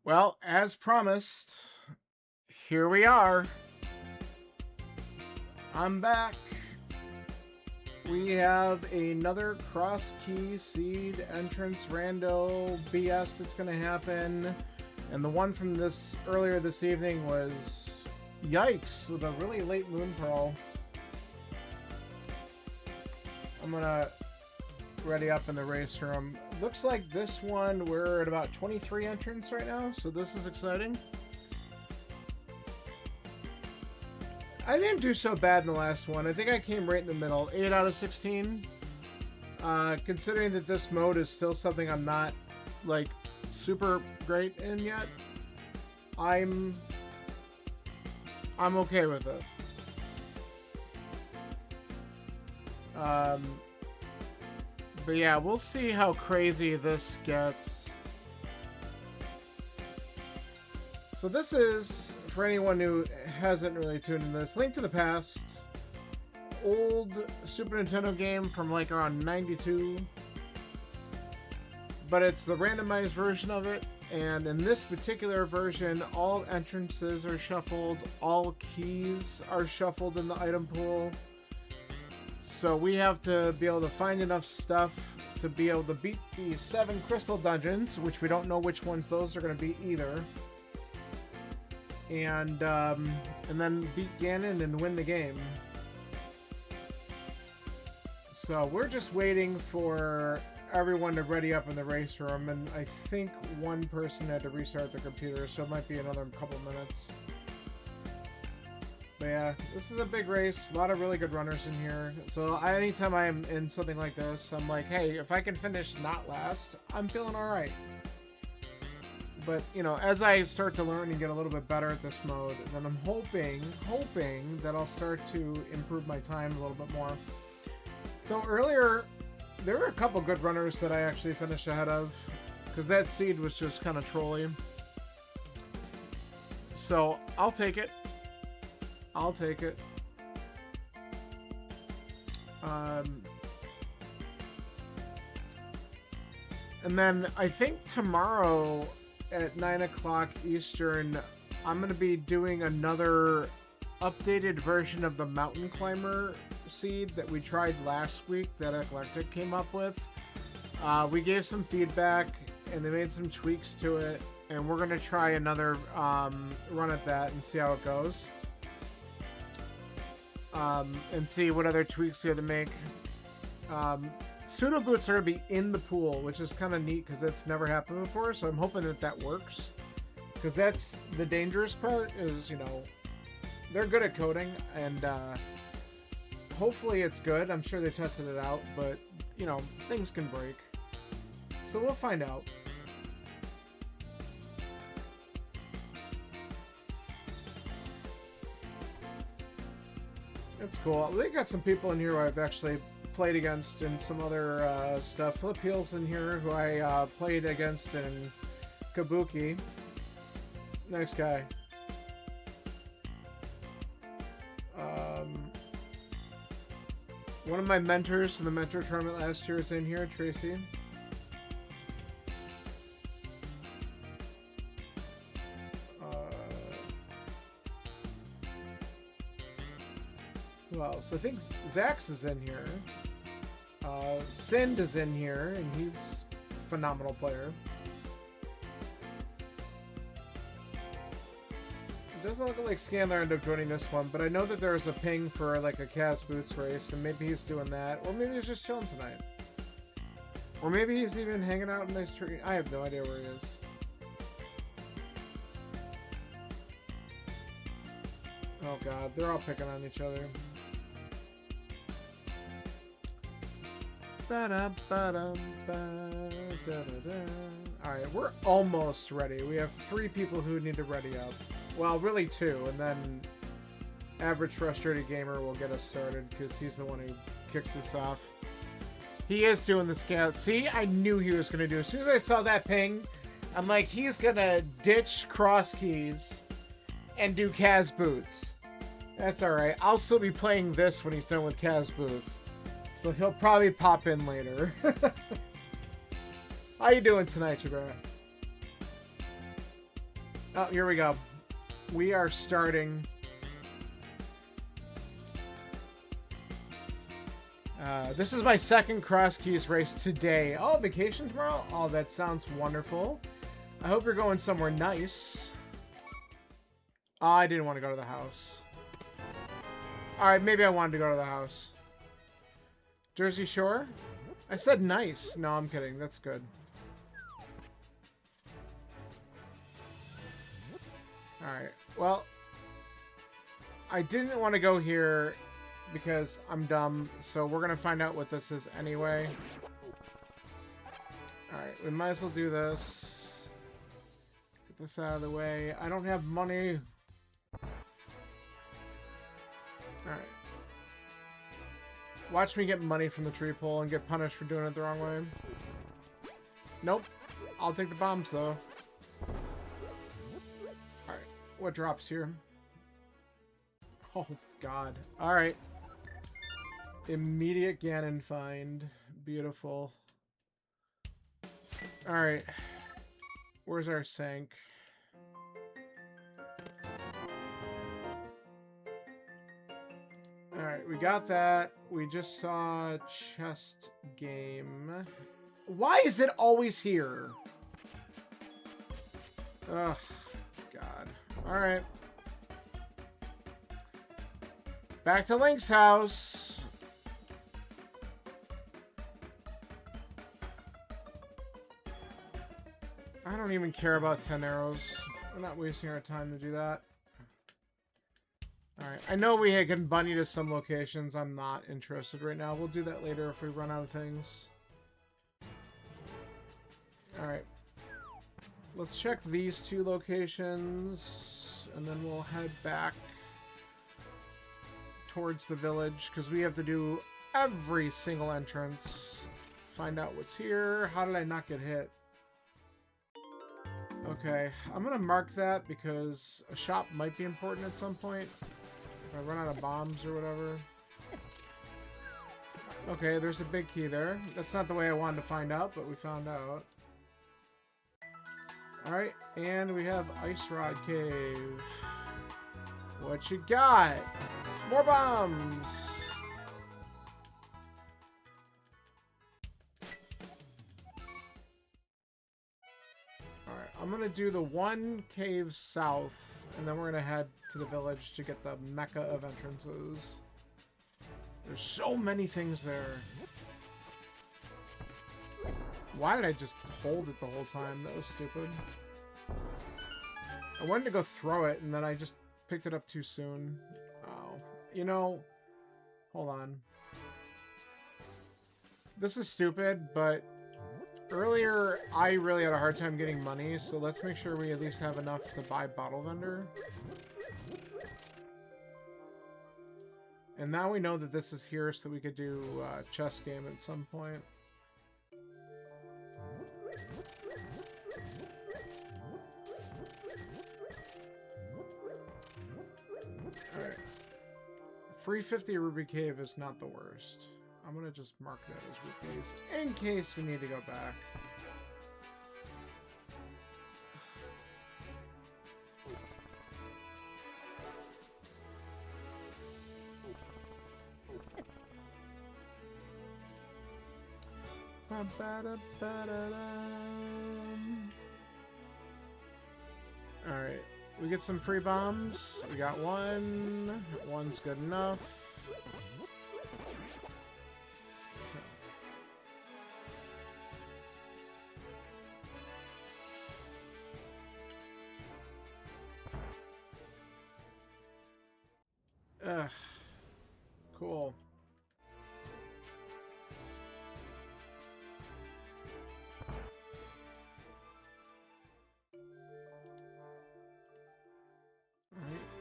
Well, as promised, here we are. I'm back. We have another Crosskeys Seed entrance rando BS that's going to happen. And the one from this earlier this evening was yikes with a really late Moon Pearl. I'm going to ready up in the race room. Looks like this one we're at about 23 entrants right now, so this is exciting. I didn't do so bad in the last one. I think I came right in the middle, 8 out of 16. Considering that this mode is still something I'm not like super great in yet, I'm okay with it. But yeah, we'll see how crazy this gets. So this is, for anyone who hasn't really tuned in this, Link to the Past. Old Super Nintendo game from like around 92. But it's the randomized version of it. And in this particular version, all entrances are shuffled. All keys are shuffled in the item pool. So we have to be able to find enough stuff to be able to beat the 7 crystal dungeons, which we don't know which ones those are going to be either. And then beat Ganon and win the game. So we're just waiting for everyone to ready up in the race room, and I think one person had to restart the computer, so it might be another couple minutes. But yeah, this is a big race. A lot of really good runners in here. So anytime I'm in something like this, I'm like, hey, if I can finish not last, I'm feeling all right. But, you know, as I start to learn and get a little bit better at this mode, then I'm hoping that I'll start to improve my time a little bit more. Though earlier, there were a couple good runners that I actually finished ahead of, because that seed was just kind of trolly. So, I'll take it. I'll take it. And then I think tomorrow at 9 o'clock Eastern, I'm going to be doing another updated version of the Mountain Climber seed that we tried last week that Eclectic came up with. We gave some feedback and they made some tweaks to it, and we're going to try another run at that and see how it goes. And see what other tweaks we have to make. Pseudo boots are going to be in the pool, which is kind of neat because that's never happened before, so I'm hoping that that works. Because that's the dangerous part is, you know, they're good at coding, and hopefully it's good. I'm sure they tested it out, but, you know, things can break. So we'll find out. That's cool. They got some people in here who I've actually played against in some other stuff. Flip Heel's in here, who I played against in Kabuki. Nice guy. One of my mentors from the mentor tournament last year is in here, Tracy. Who else? I think Zax is in here. Sind is in here, and he's a phenomenal player. It doesn't look like Scanler ended up joining this one, but I know that there's a ping for like a Cas Boots race, and maybe he's doing that, or maybe he's just chilling tonight. Or maybe he's even hanging out in this tree. I have no idea where he is. Oh god, they're all picking on each other. Alright, we're almost ready. We have 3 people who need to ready up. Well, really 2, and then Average Frustrated Gamer will get us started because he's the one who kicks this off. He is doing the scout. See, I knew he was going to do it. As soon as I saw that ping, I'm like, he's going to ditch Crosskeys and do Cas Boots. That's alright. I'll still be playing this when he's done with Cas Boots. So he'll probably pop in later. 'er. How you doing tonight, Jabara? Doing good. How are you? How you doing tonight, Jabara? Good. Good. All right, we're almost ready. We have 3 people who need to ready up. Well, really 2, and then Average Frustrated Gamer will get us started because he's the one who kicks this off. He is doing the scout. See, I knew he was going to do it. As soon as I saw that ping, I'm like, he's going to ditch Crosskeys and do Cas Boots. That's alright. I'll still be playing this when he's done with Cas Boots. So he'll probably pop in later. How you doing tonight, Jabara? Oh, here we go. We are starting. This is my second Crosskeys race today. Oh, vacation tomorrow? Oh, that sounds wonderful. I hope you're going somewhere nice. Oh, I didn't want to go to the house. Alright, maybe I wanted to go to the house. Jersey Shore? I said nice. No, I'm kidding. That's good. Alright, well, I didn't want to go here because I'm dumb, so we're going to find out what this is anyway. Alright, we might as well do this. Get this out of the way. I don't have money. Alright. Watch me get money from the tree pole and get punished for doing it the wrong way. Nope. I'll take the bombs, though. Alright. What drops here? Oh, God. Alright. Immediate Ganon find. Beautiful. Alright. Where's our sink? Alright, we got that. We just saw chest game. Why is it always here? Ugh, God. Alright. Back to Link's house. I don't even care about 10 arrows. We're not wasting our time to do that. Alright, I know we can bunny to some locations. I'm not interested right now. We'll do that later if we run out of things. Alright. Let's check these two locations, and then we'll head back towards the village, because we have to do every single entrance. Find out what's here. How did I not get hit? Okay, I'm going to mark that because a shop might be important at some point. If I run out of bombs or whatever. Okay, there's a big key there. That's not the way I wanted to find out, but we found out. Alright, and we have Ice Rod Cave. What you got? More bombs! Alright, I'm gonna do the one cave south, and then we're gonna head to the village to get the mecca of entrances. There's so many things there. Why did I just hold it the whole time? That was stupid. I wanted to go throw it, and then I just picked it up too soon. Oh. You know, hold on. This is stupid, but earlier I really had a hard time getting money, so let's make sure we at least have enough to buy Bottle Vendor. And now we know that this is here, so we could do chess game at some point. Alright. Free 50 Ruby Cave is not the worst. I'm gonna just mark that as rupees in case we need to go back. Alright, we get some free bombs. We got one. One's good enough. Ugh. Cool.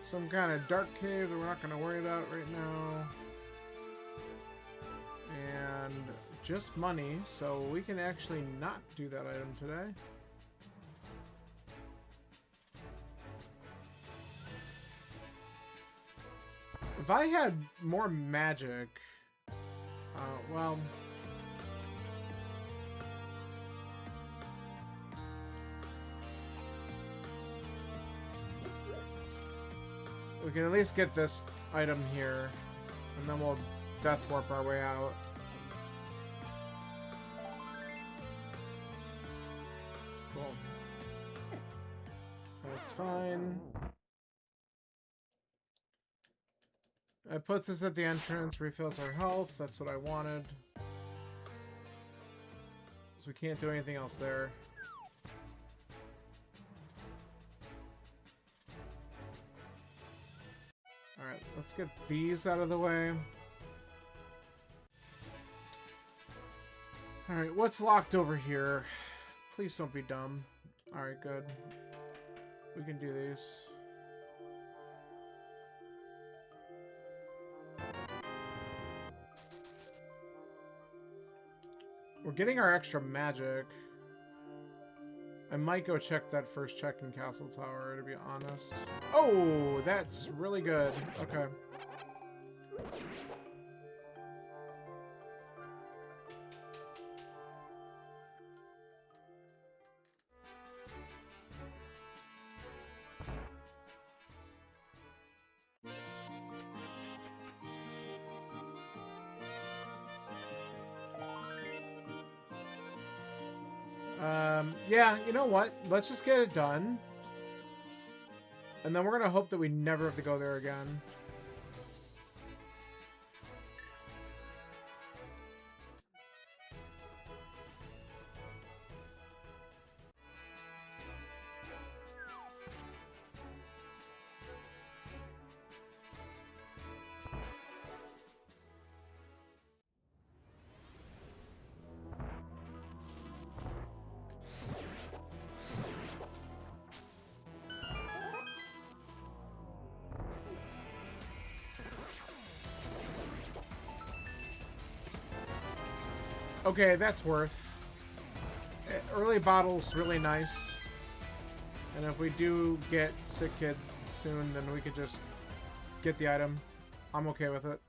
Some kind of dark cave that we're not going to worry about right now. And just money, so we can actually not do that item today. If I had more magic, well... We can at least get this item here, and then we'll death warp our way out. Cool. That's fine. It puts us at the entrance, refills our health. That's what I wanted. So we can't do anything else there. Alright, let's get these out of the way. Alright, what's locked over here? Please don't be dumb. Alright, good. We can do these. We're getting our extra magic. I might go check that first check in Castle Tower, to be honest. Oh, that's really good. Okay. Yeah, you know what? Let's just get it done. And then we're gonna hope that we never have to go there again. Okay, that's worth. Early bottle's really nice. And if we do get Sick Kid soon, then we could just get the item. I'm okay with it.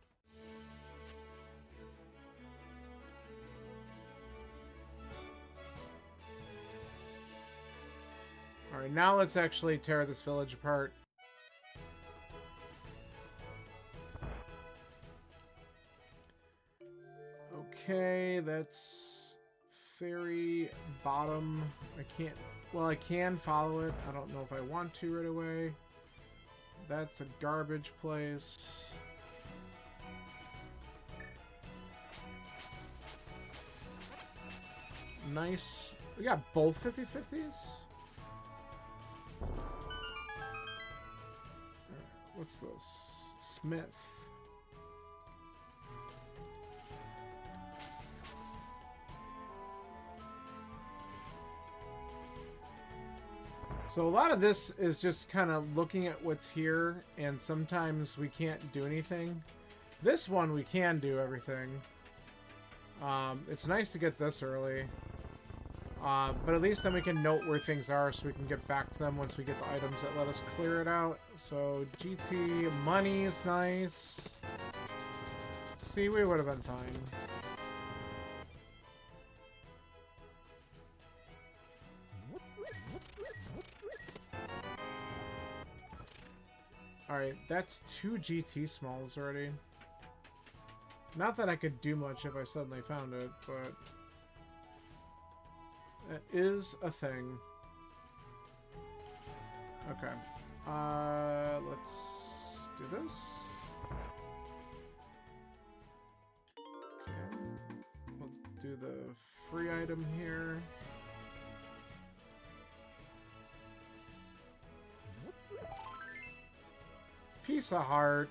Alright, now let's actually tear this village apart. Okay, that's Fairy Bottom. I can't... Well, I can follow it. I don't know if I want to right away. That's a garbage place. Nice. We got both 50/50s? What's this? Smith. So a lot of this is just kind of looking at what's here, and sometimes we can't do anything. This one we can do everything. It's nice to get this early. But at least then we can note where things are so we can get back to them once we get the items that let us clear it out. So GT, money is nice. See, we would have been fine. Alright, that's 2 GT smalls already. Not that I could do much if I suddenly found it, but... that is a thing. Okay. Let's do this. Okay. We'll do the free item here. Piece of heart.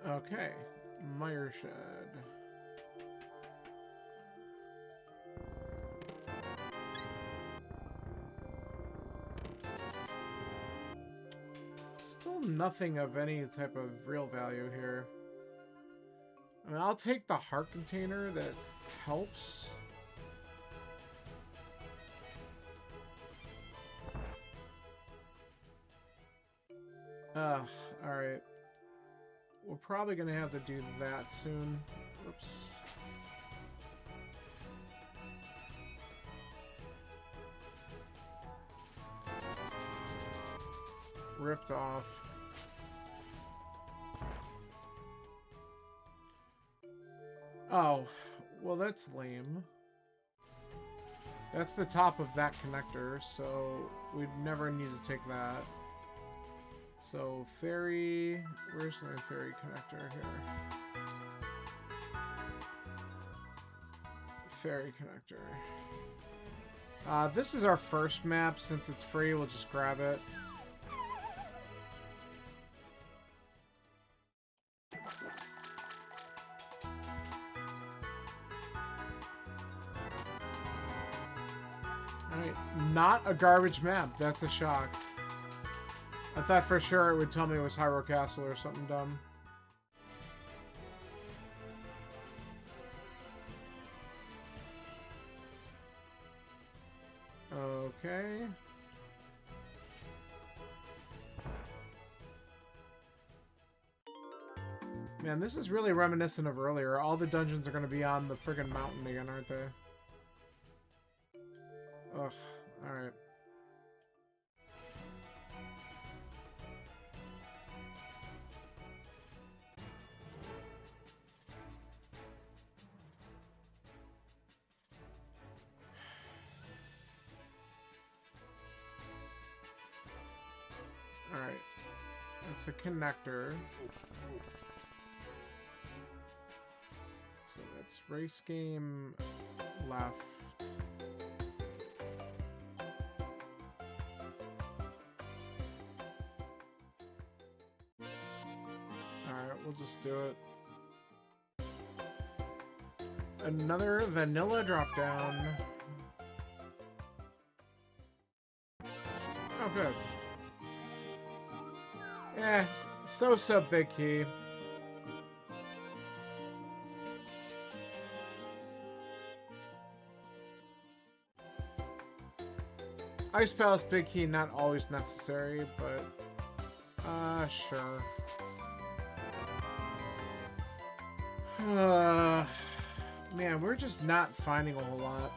Okay, Mire Shed. Still nothing of any type of real value here. I mean, I'll take the heart container that helps. Alright. We're probably gonna have to do that soon. Oops. ripped off. Oh, well that's lame. That's the top of that connector, so we'd never need to take that. So ferry, where's my ferry connector here? Ferry connector. This is our first map. Since it's free, we'll just grab it. Alright, not a garbage map. That's a shock. I thought for sure it would tell me it was Hyrule Castle or something dumb. Okay. Man, this is really reminiscent of earlier. All the dungeons are going to be on the friggin' mountain again, aren't they? Ugh. Alright. Alright. It's a connector. So that's race game left. Alright, we'll just do it. Another vanilla drop down. Oh, good. Eh, so big key. Ice Palace big key, not always necessary, but sure. Man, we're just not finding a whole lot.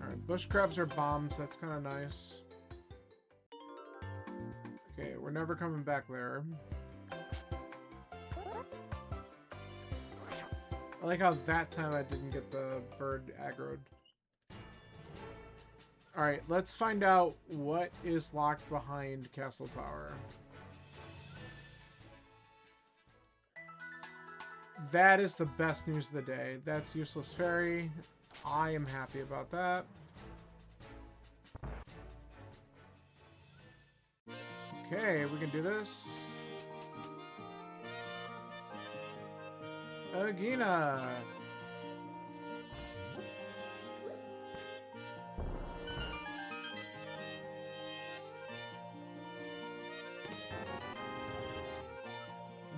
Alright, bush crabs are bombs, that's kind of nice. Okay, we're never coming back there. I like how that time I didn't get the bird aggroed. Alright, let's find out what is locked behind Castle Tower. That is the best news of the day. That's Useless Fairy. I am happy about that. Okay, we can do this. Agina!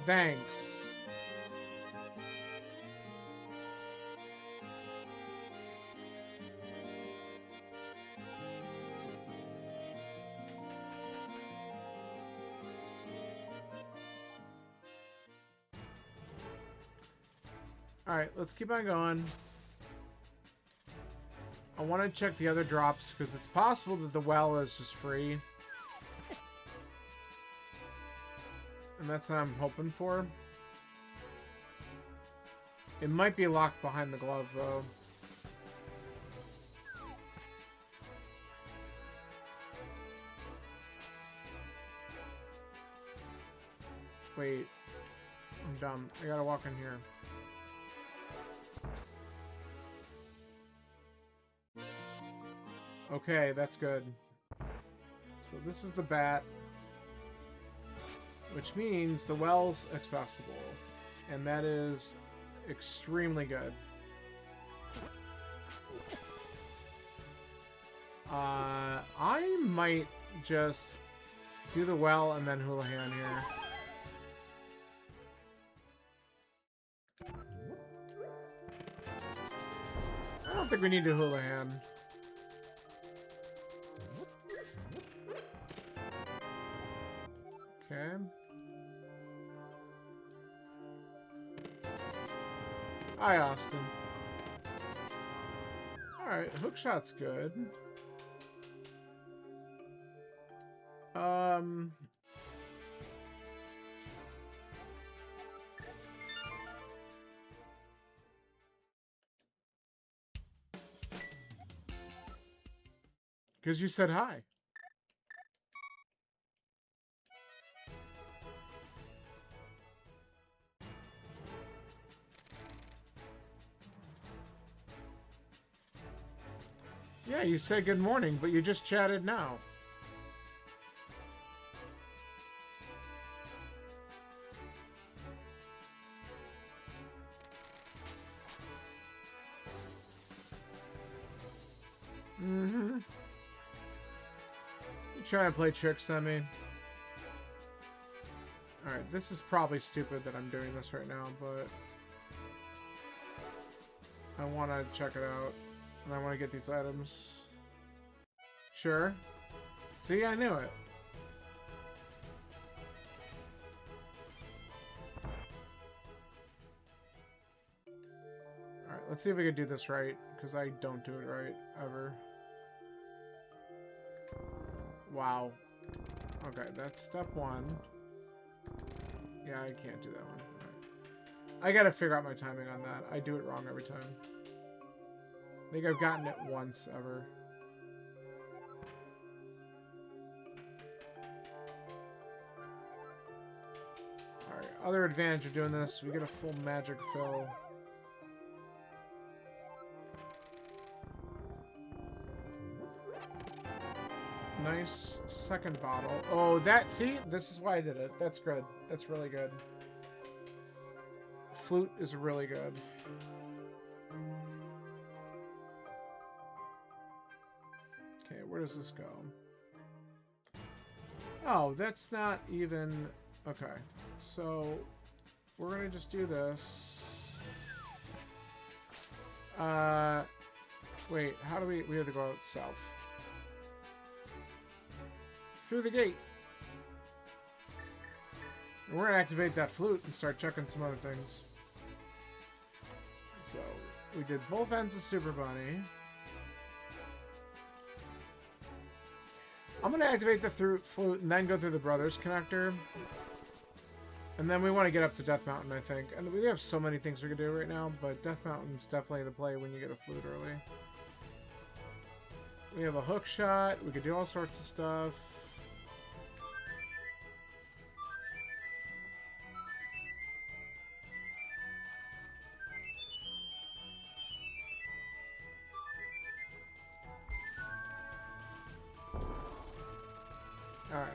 Thanks. Alright, let's keep on going. I want to check the other drops because it's possible that the well is just free. And that's what I'm hoping for. It might be locked behind the glove, though. Wait. I'm dumb. I gotta walk in here. Okay, that's good. So this is the bat. Which means the well's accessible. And that is extremely good. I might just do the well and then Houlihan here. I don't think we need to Houlihan. Okay. Hi, Austin. Alright, hookshot's good. Because you said hi. Yeah, you said good morning, but you just chatted now. Mm-hmm. You trying to play tricks on me? Alright, this is probably stupid that I'm doing this right now, but I want to check it out. And I want to get these items. Sure. See, I knew it. Alright, let's see if we can do this right, because I don't do it right, ever. Wow. Okay, that's step one. Yeah, I can't do that one. Right. I gotta figure out my timing on that. I do it wrong every time. I think I've gotten it once, ever. Alright, other advantage of doing this, we get a full magic fill. Nice second bottle. Oh, that, see? This is why I did it. That's good. That's really good. Flute is really good. Okay, where does this go? Oh, that's not even... Okay, so we're gonna just do this. Wait, how do we have to go out south. Through the gate. And we're gonna activate that flute and start checking some other things. So, we did both ends of Super Bunny. I'm gonna activate the flute and then go through the Brothers connector. And then we want to get up to Death Mountain, I think. And we have so many things we could do right now, but Death Mountain's definitely the play when you get a flute early. We have a hook shot. We could do all sorts of stuff. Alright.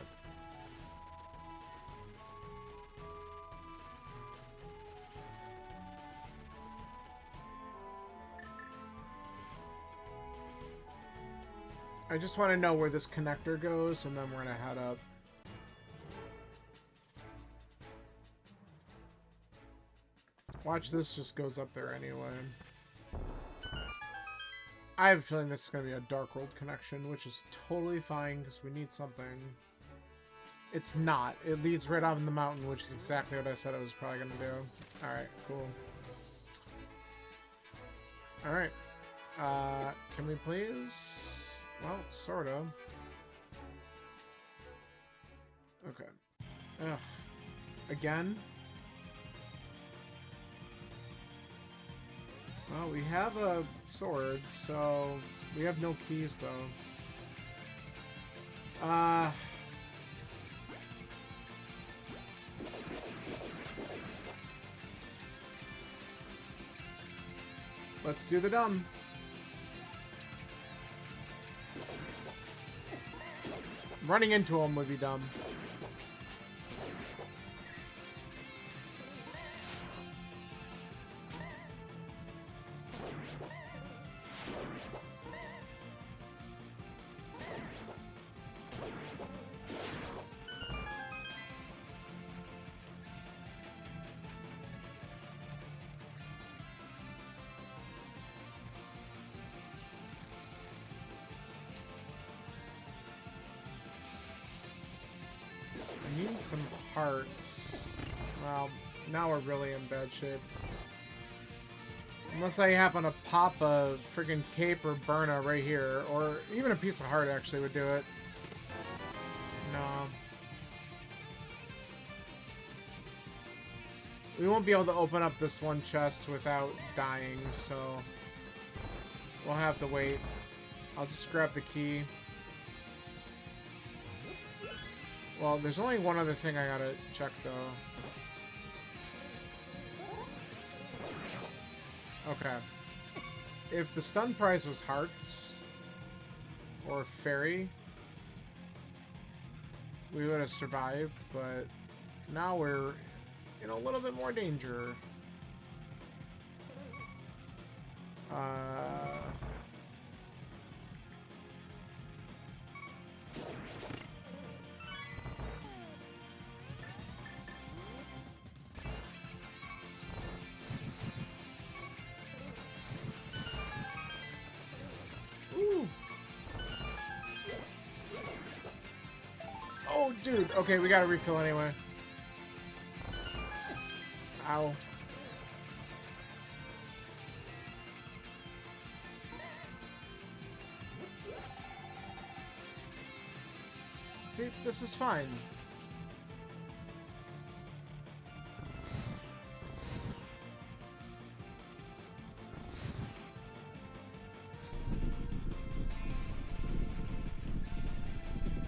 I just want to know where this connector goes, and then we're going to head up. Watch, this just goes up there anyway. I have a feeling this is going to be a Dark World connection, which is totally fine, because we need something. It's not. It leads right out in the mountain, which is exactly what I said I was probably going to do. Alright, cool. Alright. Can we please... Well, sort of. Okay. Ugh. Again? Well, we have a sword, so we have no keys, though. Let's do the dumb. Running into him would be dumb. I need some parts. Well, now we're really in bad shape. Unless I happen to pop a friggin' cape or Burna right here. Or even a piece of heart actually would do it. No. We won't be able to open up this one chest without dying, so we'll have to wait. I'll just grab the key. Well, there's only one other thing I gotta check, though. Okay. If the stun prize was hearts or fairy, we would have survived, but now we're in a little bit more danger. Ooh. Oh, dude. Okay, we gotta refill anyway. Ow. See, this is fine.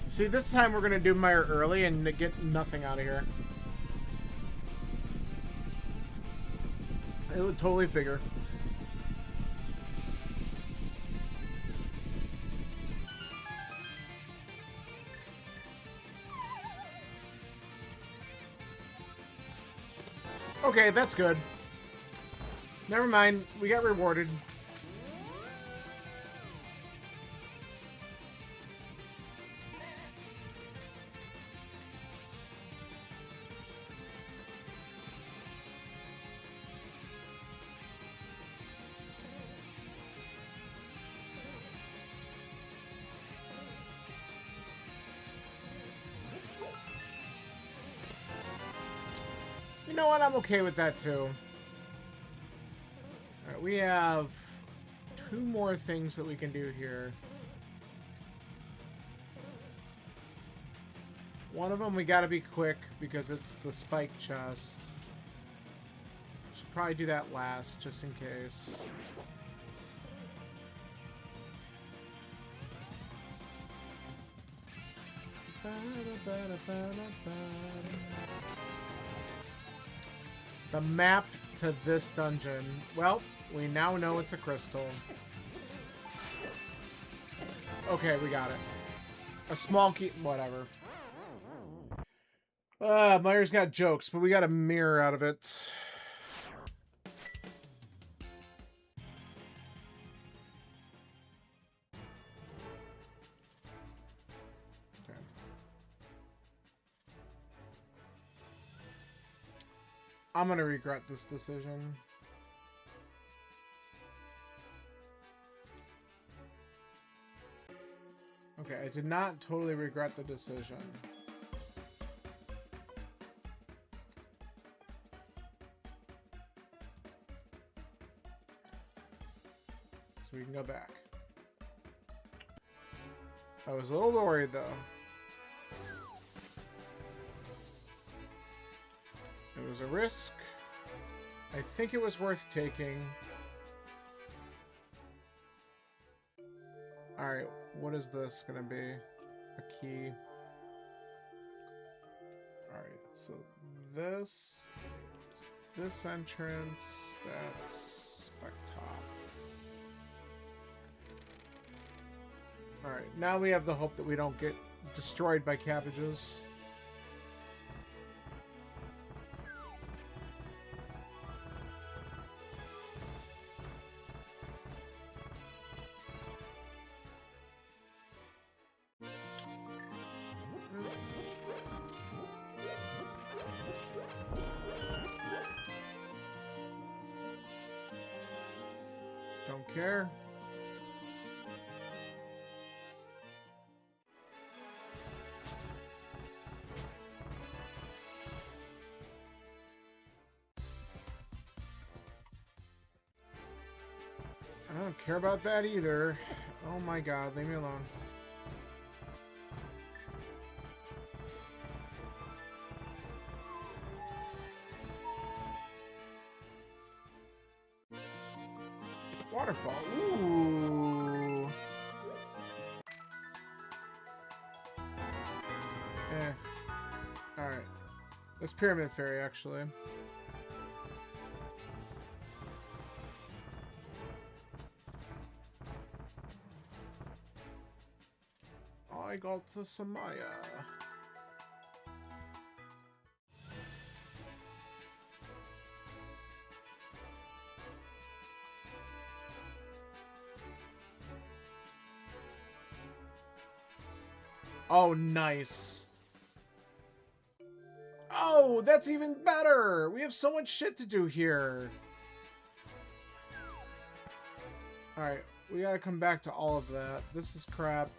See, this time we're gonna do Mire early and get nothing out of here. It would totally figure. Okay, that's good. Never mind, we got rewarded. You know what? I'm okay with that too. Alright, we have 2 more things that we can do here. One of them we gotta be quick because it's the spike chest. Should probably do that last just in case. The map to this dungeon. Well, we now know it's a crystal. Okay, we got it. A small key, whatever. Mire's got jokes, but we got a mirror out of it. Okay. I'm gonna regret this decision. Okay, I did not totally regret the decision. So we can go back. I was a little worried though. It was a risk. I think it was worth taking. Alright, what is this gonna be? A key. Alright, so this entrance, that's spec top. Alright, now we have the hope that we don't get destroyed by cabbages. Don't care. care about that either. Oh my god, leave me alone. Waterfall. Ooh. Alright. That's Pyramid Fairy, actually. I got to Samaya. Oh, nice. Oh, that's even better. We have so much shit to do here. Alright, we gotta come back to all of that. This is crap.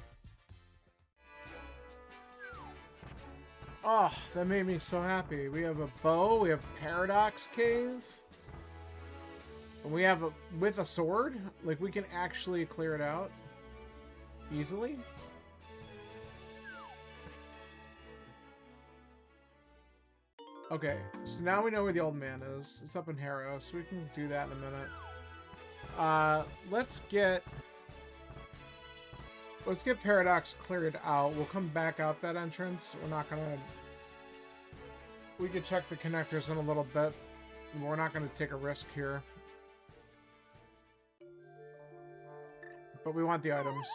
Oh, that made me so happy. We have a bow, we have Paradox Cave. And we have with a sword. Like, we can actually clear it out easily. Okay, so now we know where the old man is. It's up in Harrow, so we can do that in a minute. Let's get Paradox cleared out. We'll come back out that entrance. We're not gonna... We could check the connectors in a little bit. We're not gonna take a risk here. But we want the items.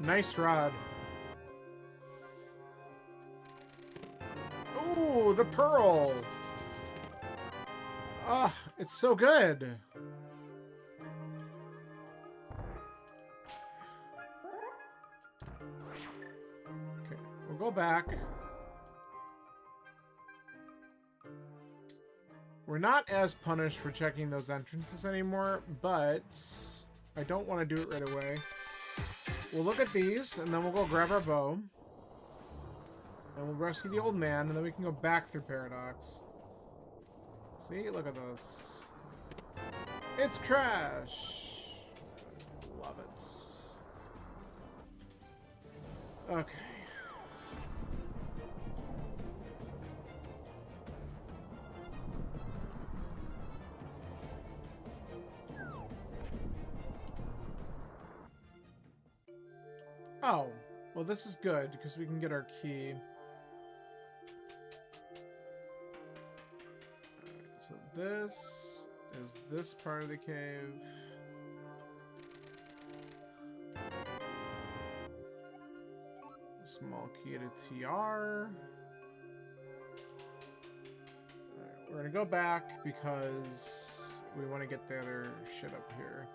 Nice rod. Ooh, the pearl. Ah, it's so good. Okay, we'll go back. We're not as punished for checking those entrances anymore, but I don't want to do it right away. We'll look at these, and then we'll go grab our bow. And we'll rescue the old man, and then we can go back through Paradox. See? Look at this. It's trash! Love it. Okay. Oh, well this is good, because we can get our key. Alright, so this is this part of the cave. Small key to TR. Alright, we're gonna go back, because we want to get the other shit up here.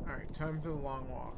Alright, time for the long walk.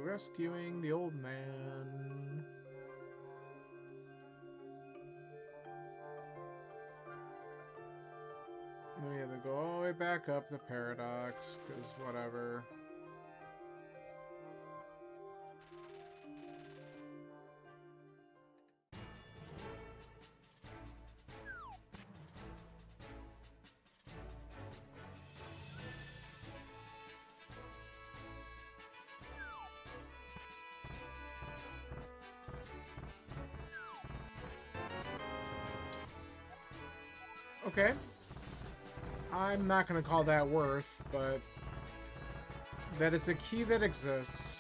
Rescuing the old man. We either go all the way back up the paradox, because whatever. Okay. I'm not going to call that worth, but that is a key that exists.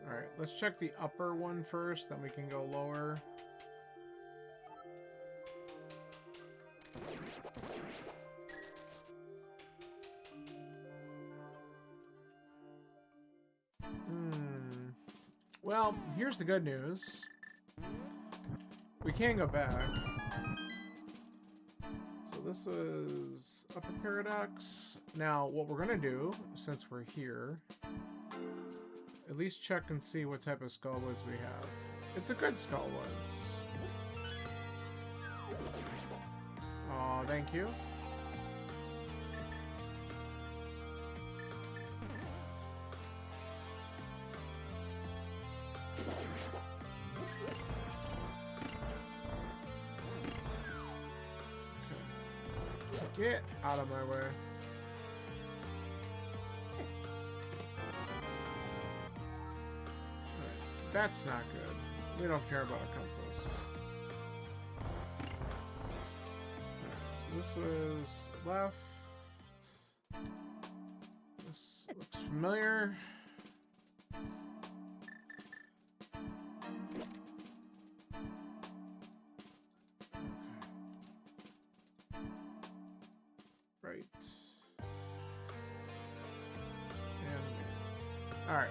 Alright, let's check the upper one first, then we can go lower. Well, here's the good news. We can go back. So this was upper paradox. Now, what we're going to do, since we're here, at least check and see what type of skull woods we have. It's a good skull woods. Aw, thank you. Get out of my way. That's not good. We don't care about a compass. Right, so this was left. This looks familiar. Right. And all right.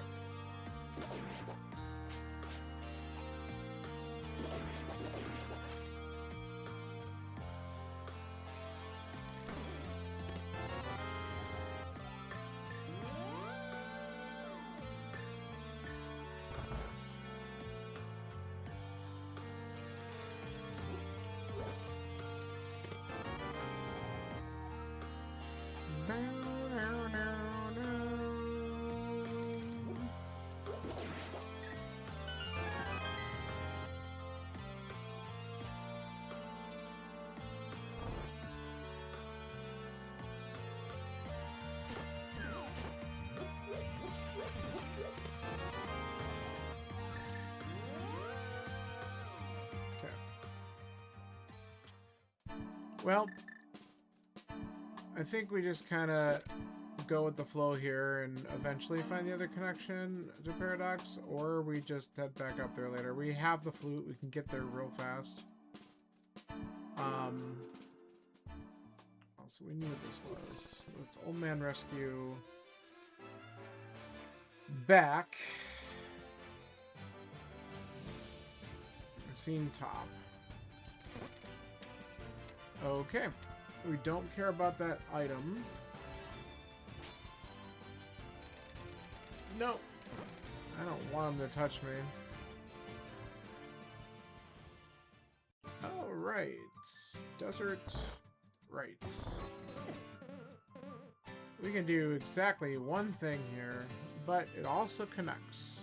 Well, I think we just kind of go with the flow here and eventually find the other connection to Paradox, or we just head back up there later. We have the flute. We can get there real fast. Also, we knew what this was. Let's Old Man Rescue back. Scene top. Okay, we don't care about that item. No, I don't want him to touch me. All right, desert rights. We can do exactly one thing here, but it also connects.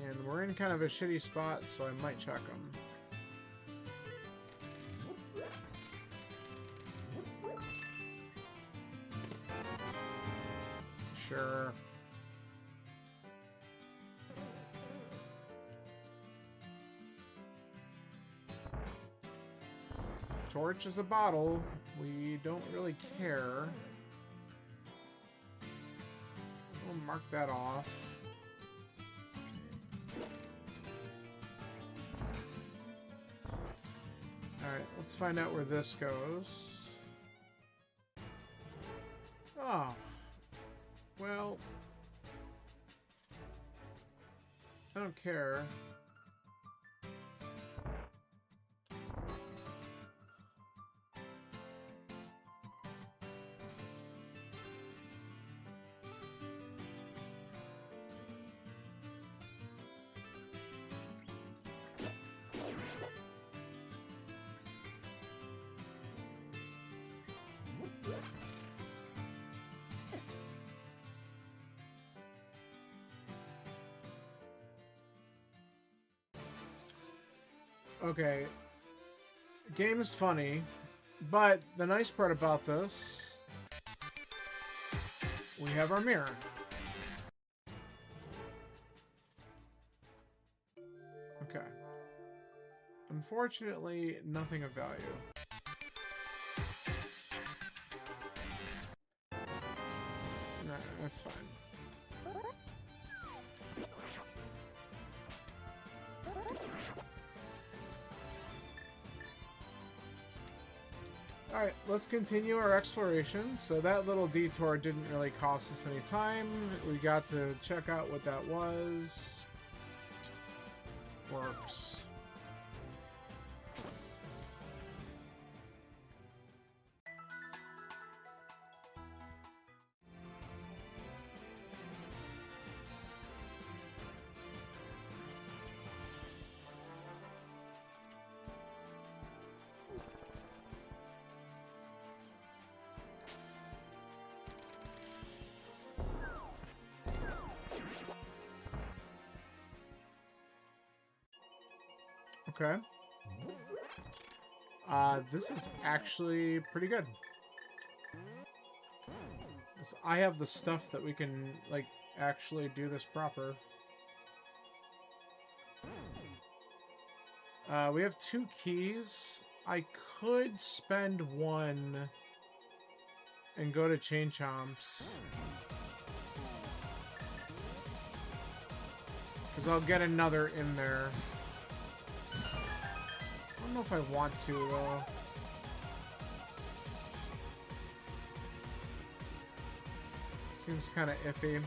And we're in kind of a shitty spot, so I might check them. Sure. Torch is a bottle. We don't really care. We'll mark that off. Alright, let's find out where this goes. Oh. Well. I don't care. Okay, game is funny, but the nice part about this, we have our mirror. Okay. Unfortunately, nothing of value. No, that's fine. Alright, let's continue our exploration. So that little detour didn't really cost us any time. We got to check out what that was. Works. Okay. This is actually pretty good. I have the stuff that we can, like, actually do this proper. We have 2 keys. I could spend 1 and go to Chain Chomps. Because I'll get another in there. I don't know if I want to, though. Seems kind of iffy.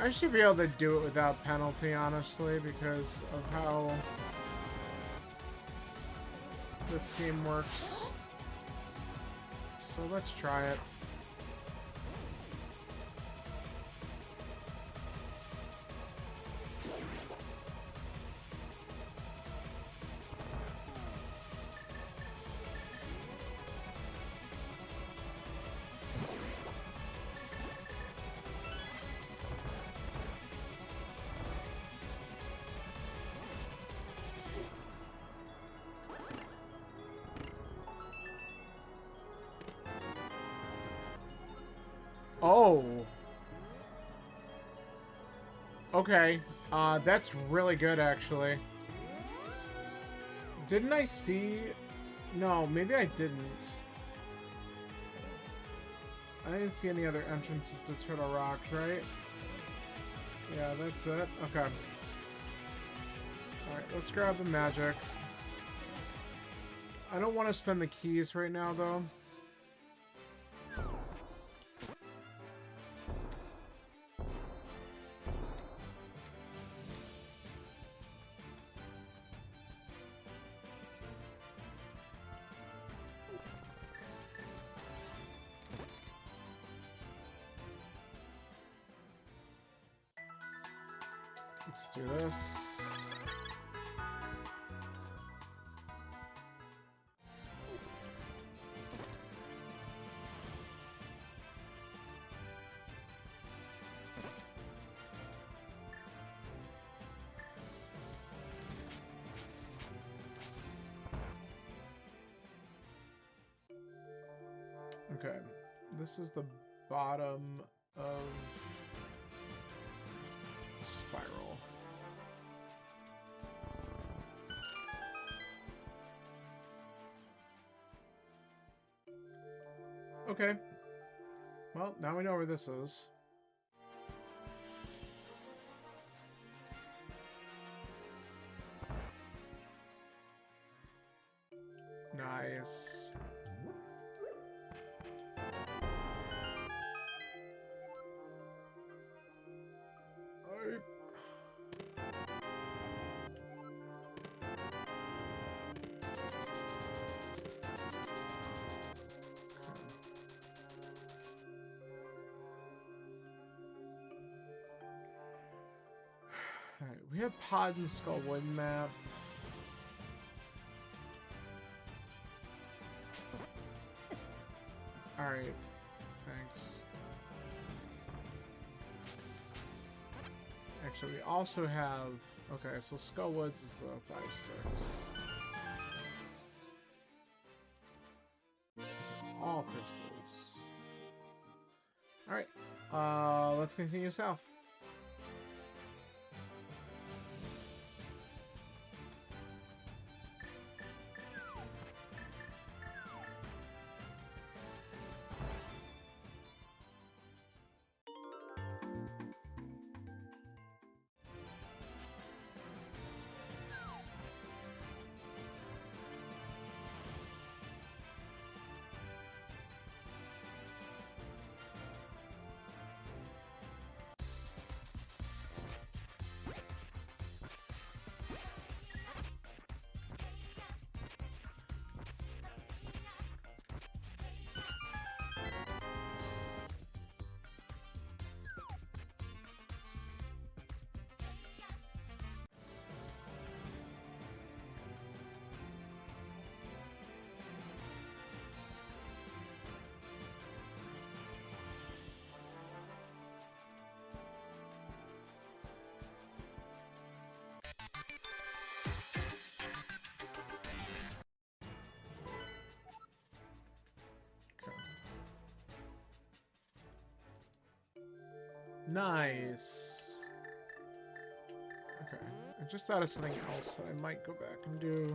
I should be able to do it without penalty, honestly, because of how this game works. So let's try it. Oh. Okay. That's really good, actually. Didn't I see... No, maybe I didn't. I didn't see any other entrances to Turtle Rock, right? Yeah, that's it. Okay. Alright, let's grab the magic. I don't want to spend the keys right now, though. Let's do this. Okay. This is the bottom of spiral. Okay. Well, now we know where this is. Nice. Alright, we have Pod and Skullwood map. Alright, thanks. Actually, we also have... Okay, so Skullwoods is a 5-6. All crystals. Alright, let's continue south. Nice. Okay. I just thought of something else that I might go back and do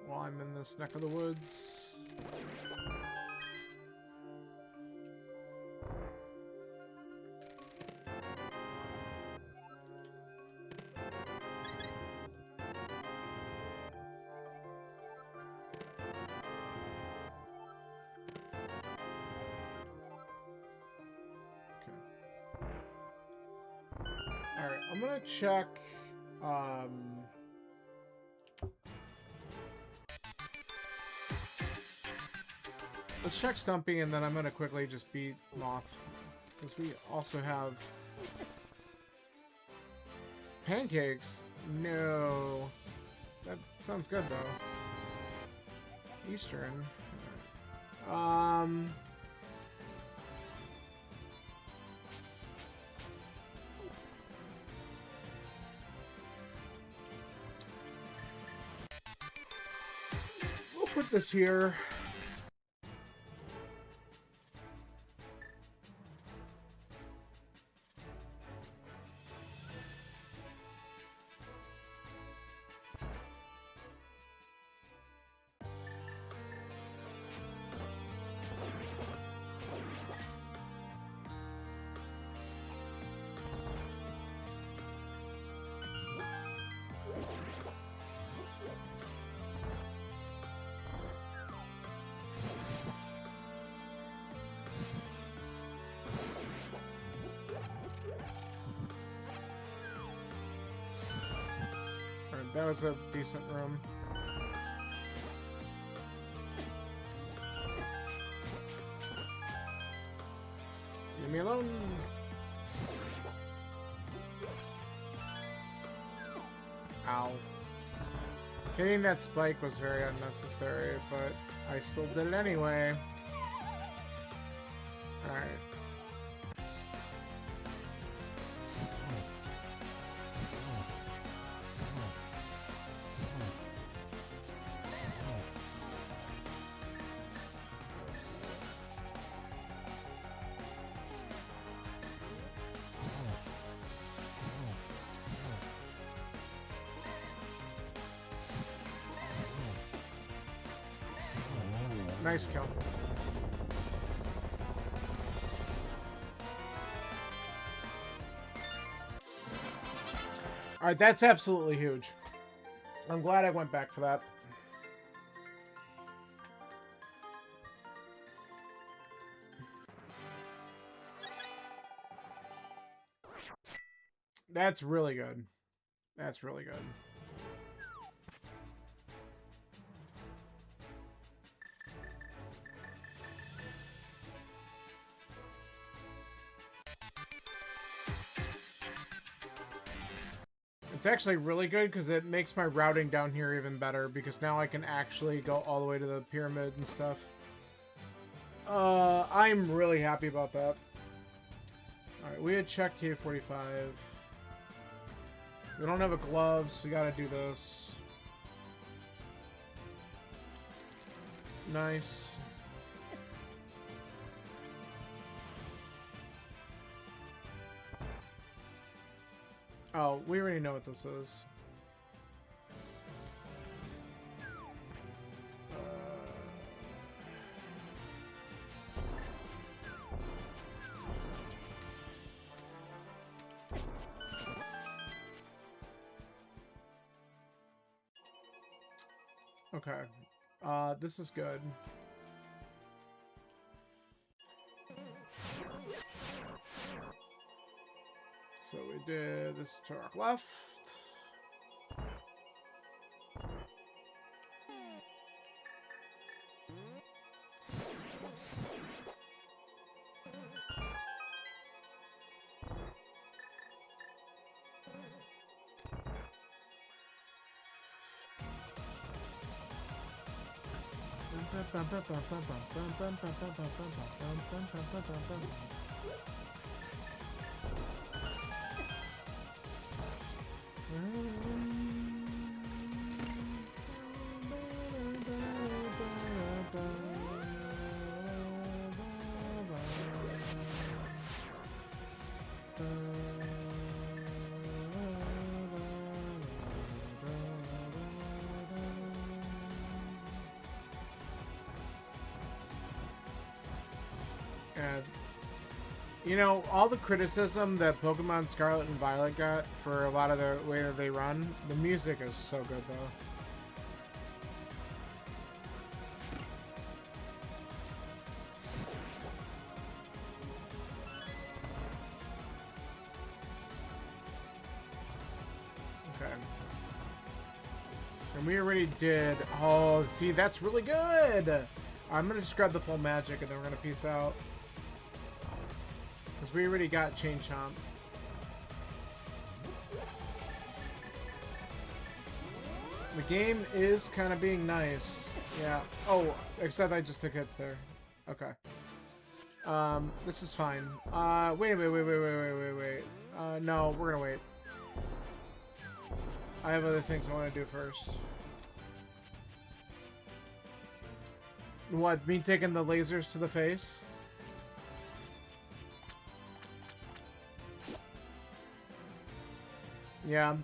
while I'm in this neck of the woods. Alright, I'm gonna check, let's check Stumpy, and then I'm gonna quickly just beat Moth. Because we also have... Pancakes? No. That sounds good, though. Eastern. We'll put this here. That was a decent room. Leave me alone. Ow. Hitting that spike was very unnecessary, but I still did it anyway. Alright. Nice kill. Alright, that's absolutely huge. I'm glad I went back for that. That's really good. That's really good. It's actually really good because it makes my routing down here even better because now I can actually go all the way to the pyramid and stuff. I'm really happy about that. Alright, we had checked K45. We don't have a glove, so we gotta do this. Nice. Oh, we already know what this is. Okay. This is good. So we did this to our left. And, you know, all the criticism that Pokemon Scarlet and Violet got for a lot of the way that they run, the music is so good, though. Okay. And we already did... Oh, see, that's really good! I'm gonna just grab the full magic, and then we're gonna peace out. Because we already got Chain Chomp. The game is kind of being nice. Yeah. Oh, except I just took hits there. Okay. This is fine. Wait. No, we're gonna wait. I have other things I want to do first. What, me taking the lasers to the face? Yeah.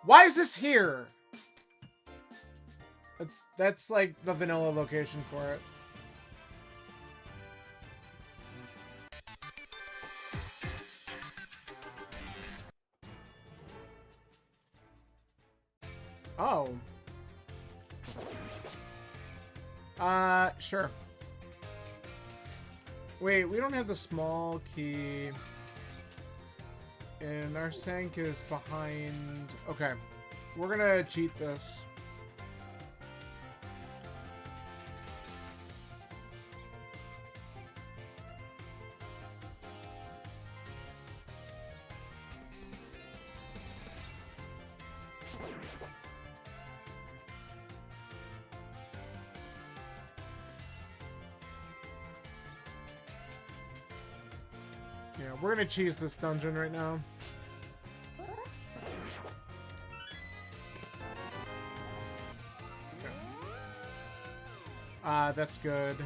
Why is this here? That's like the vanilla location for it. Oh. Sure. Wait, we don't have the small key. And our Sank is behind... Okay. We're gonna cheat this. Yeah, we're gonna cheese this dungeon right now. Okay. That's good.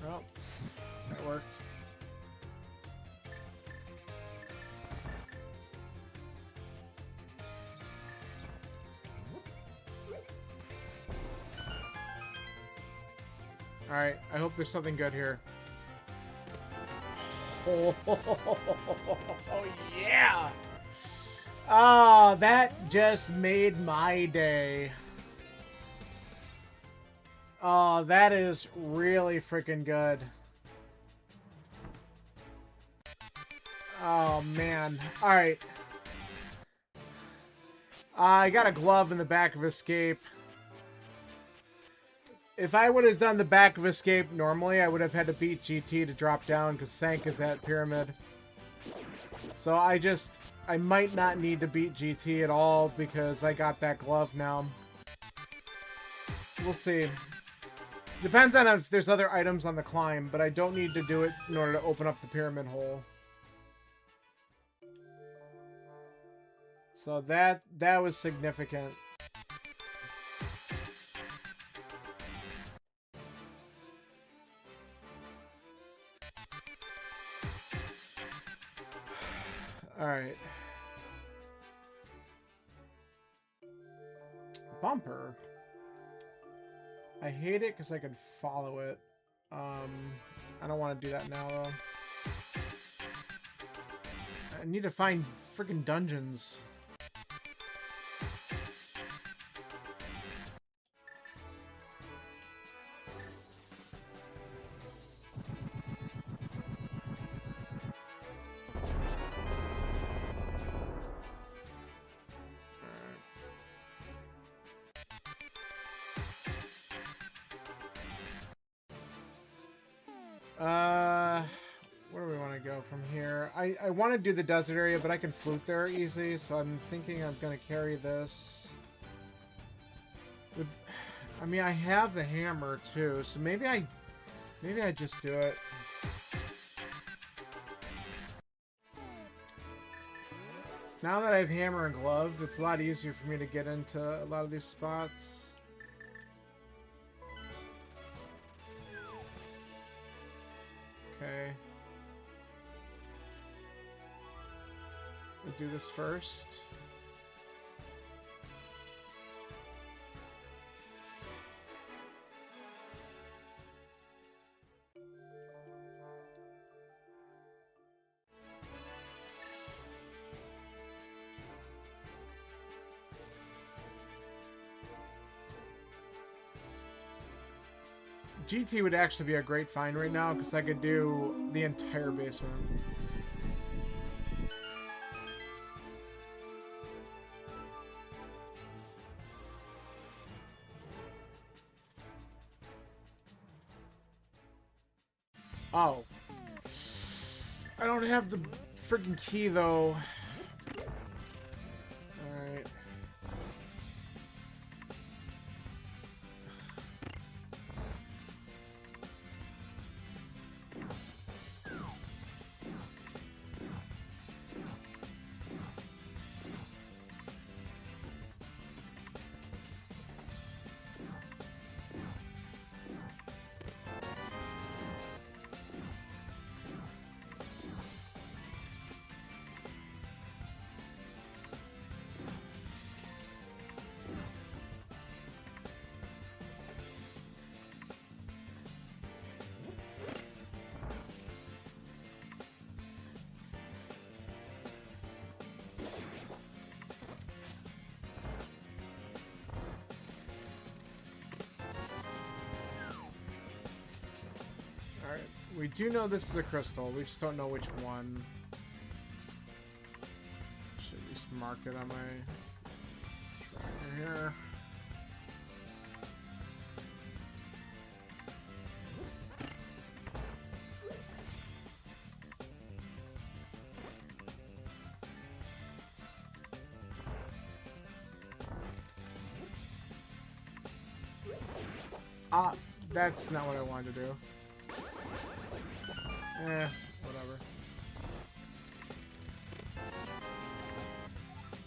Well, that worked. Alright, I hope there's something good here. Oh, yeah! Oh, that just made my day. Oh, that is really freaking good. Oh, man. Alright. I got a glove in the back of Escape. If I would have done the back of Escape normally, I would have had to beat GT to drop down because Sank is at Pyramid. So I might not need to beat GT at all because I got that glove now. We'll see. Depends on if there's other items on the climb, but I don't need to do it in order to open up the pyramid hole. So that was significant. Alright. Bumper. I hate it because I could follow it. I don't want to do that now, though. I need to find freaking dungeons. Where do we want to go from here? I want to do the desert area, but I can flute there easy, so I'm thinking I'm going to carry this. I mean, I have the hammer, too, so maybe I just do it. Now that I have hammer and glove, it's a lot easier for me to get into a lot of these spots. Okay. We'll do this first. GT would actually be a great find right now because I could do the entire basement. Oh. I don't have the freaking key though. Alright. We do know this is a crystal, we just don't know which one. Should just mark it on my tracker here. That's not what I wanted to do. Whatever.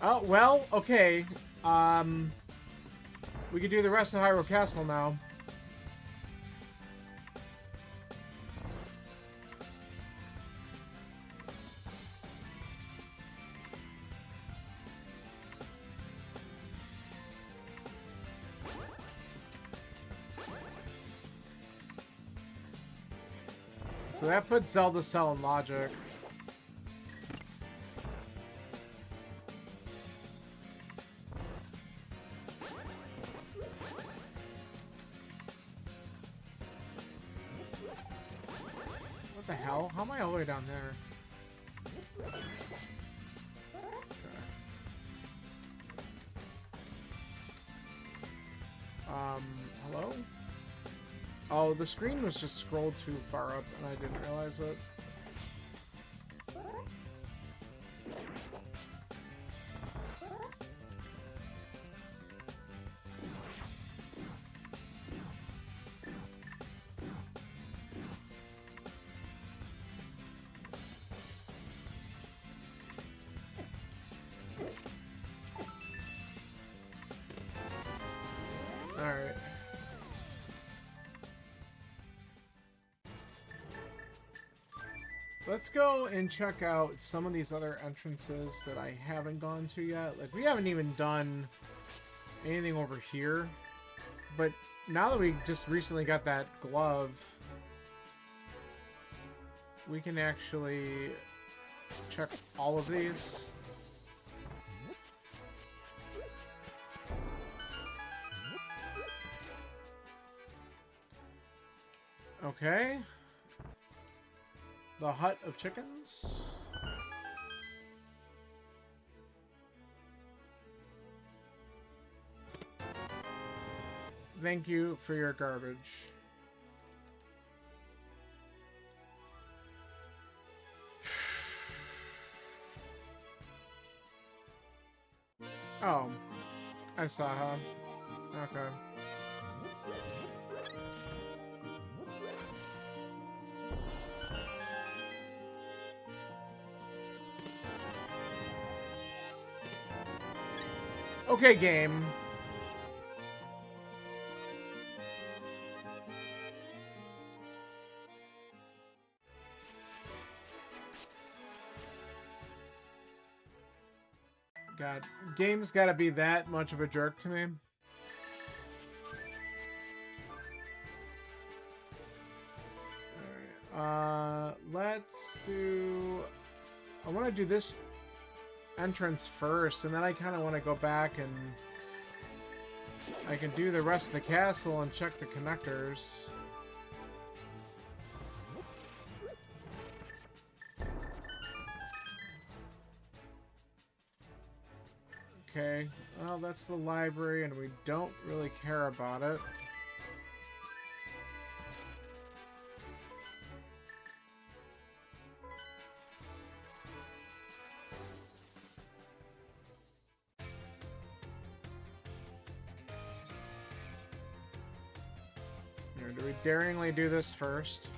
Oh, well, okay. We can do the rest of Hyrule Castle now. So that puts Zelda Cell in logic. What the hell? How am I all the way down there? Okay. Hello? Oh, the screen was just scrolled too far up and I didn't realize it. Alright. Let's go and check out some of these other entrances that I haven't gone to yet. Like, we haven't even done anything over here. But now that we just recently got that glove, we can actually check all of these. Okay. The Hut of Chickens. Thank you for your garbage. Oh, I saw her. Okay. Okay, game. God, game's gotta be that much of a jerk to me. Alright, let's do... I want to do this entrance first, and then I kind of want to go back and I can do the rest of the castle and check the connectors. Okay, well, that's the library and we don't really care about it. Do we daringly do this first?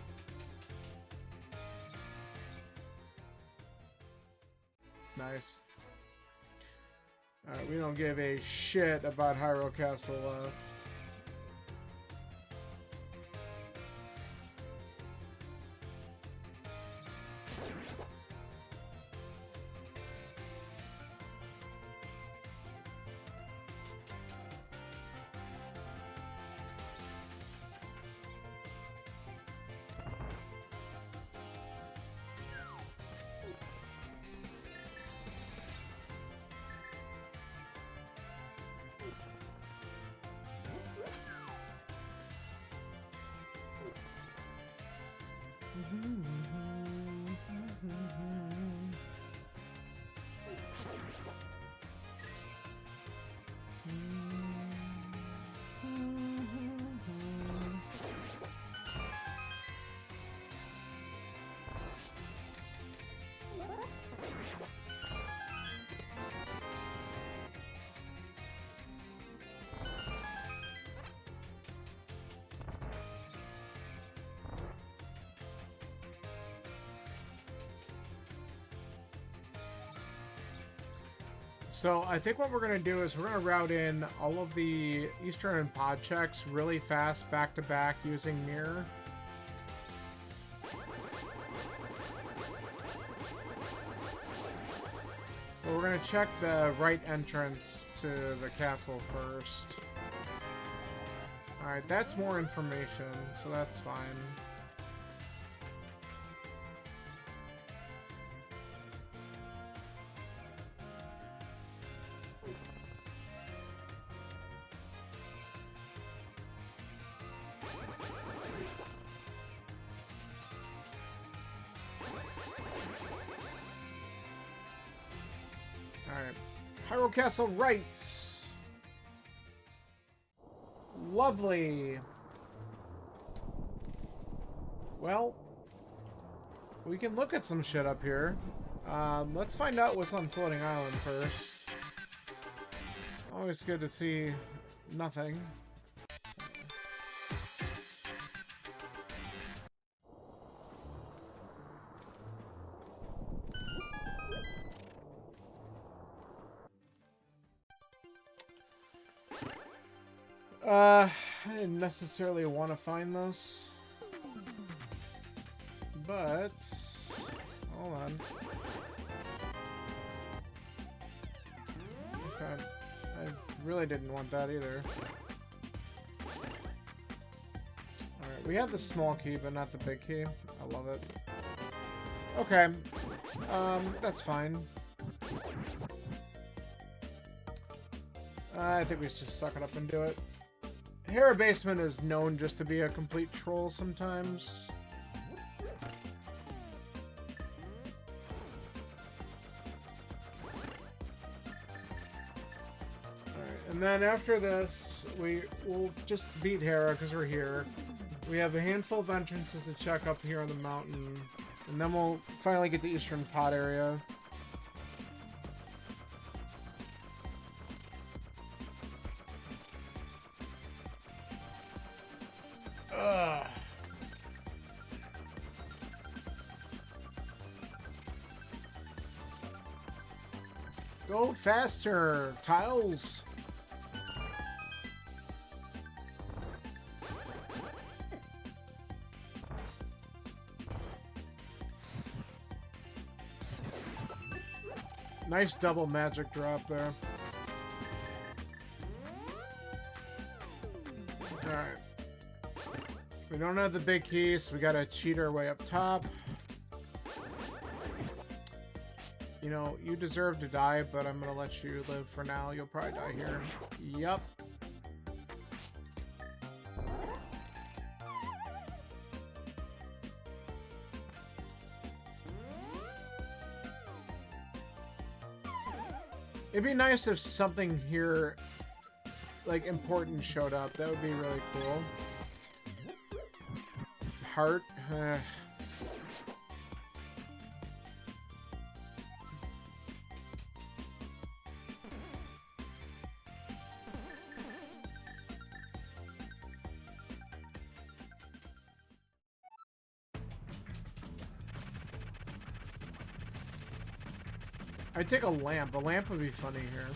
Nice. Alright, we don't give a shit about Hyrule Castle left. So I think what we're going to do is we're going to route in all of the Eastern and pod checks really fast back to back using mirror. But we're going to check the right entrance to the castle first. Alright, that's more information, so that's fine. Alright. Hyrule Castle right. Lovely. Well, we can look at some shit up here. Let's find out what's on Floating Island first. Always good to see nothing. I didn't necessarily want to find those. But hold on. Okay. I really didn't want that either. Alright, we have the small key, but not the big key. I love it. Okay. That's fine. I think we should just suck it up and do it. Hera Basement is known just to be a complete troll sometimes. Alright, and then after this, we'll just beat Hera because we're here. We have a handful of entrances to check up here on the mountain. And then we'll finally get the Eastern Pod area. Go faster, tiles. Nice double magic drop there. Alright. We don't have the big key, so we gotta cheat our way up top. You know, you deserve to die, but I'm gonna let you live for now. You'll probably die here. Yup. It'd be nice if something here, like, important showed up. That would be really cool. Heart. I'd take a lamp. A lamp would be funny here.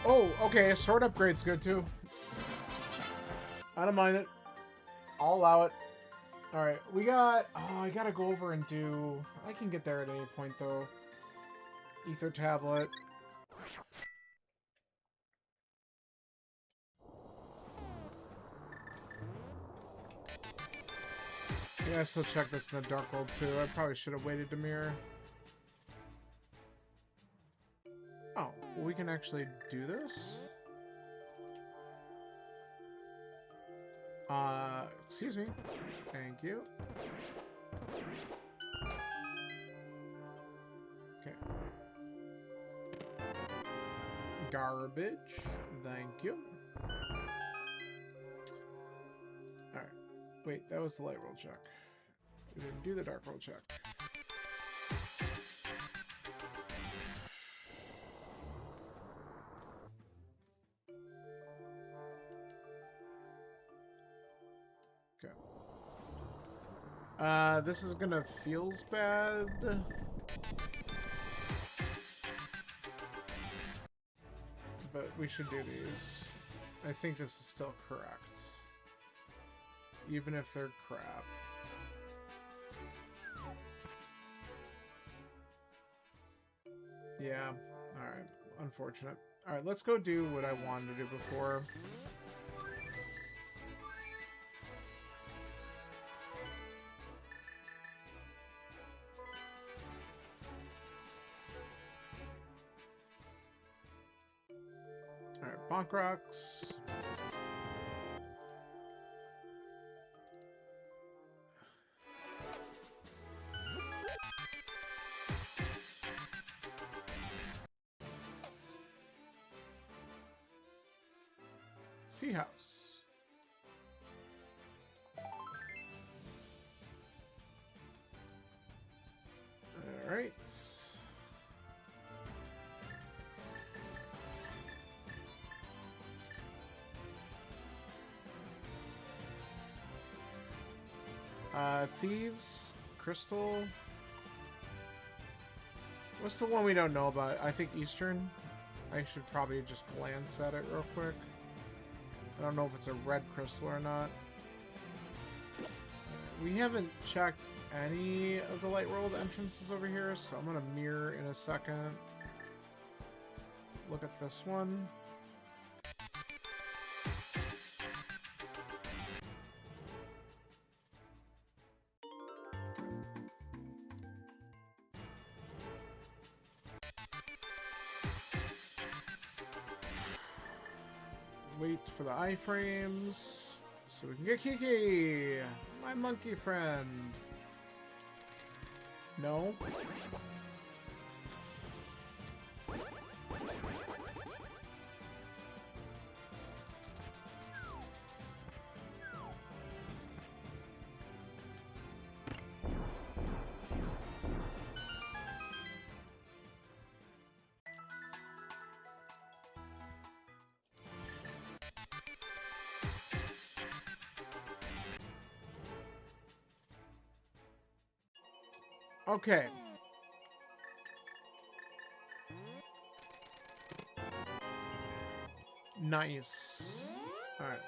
Oh, okay. A sword upgrade's good too. I don't mind it. I'll allow it. Alright, we got... Oh, I gotta go over and do... I can get there at any point, though. Ether tablet. Yeah, I still check this in the Dark World, too. I probably should have waited to mirror. Oh, well, we can actually do this? Excuse me. Thank you. Okay. Garbage. Thank you. Alright. Wait, that was the light roll check. We didn't do the dark roll check. This is gonna feels bad. But we should do these. I think this is still correct. Even if they're crap. Yeah, alright. Unfortunate. Alright, let's go do what I wanted to do before. Alright, Bonk Rocks. Sea House. Alright. Thieves, Crystal. What's the one we don't know about? I think Eastern. I should probably just glance at it real quick. I don't know if it's a red crystal or not. We haven't checked any of the Light World entrances over here, so I'm gonna mirror in a second. Look at this one. Wait for the iframes so we can get Kiki, my monkey friend. No. Okay. Nice. Alright.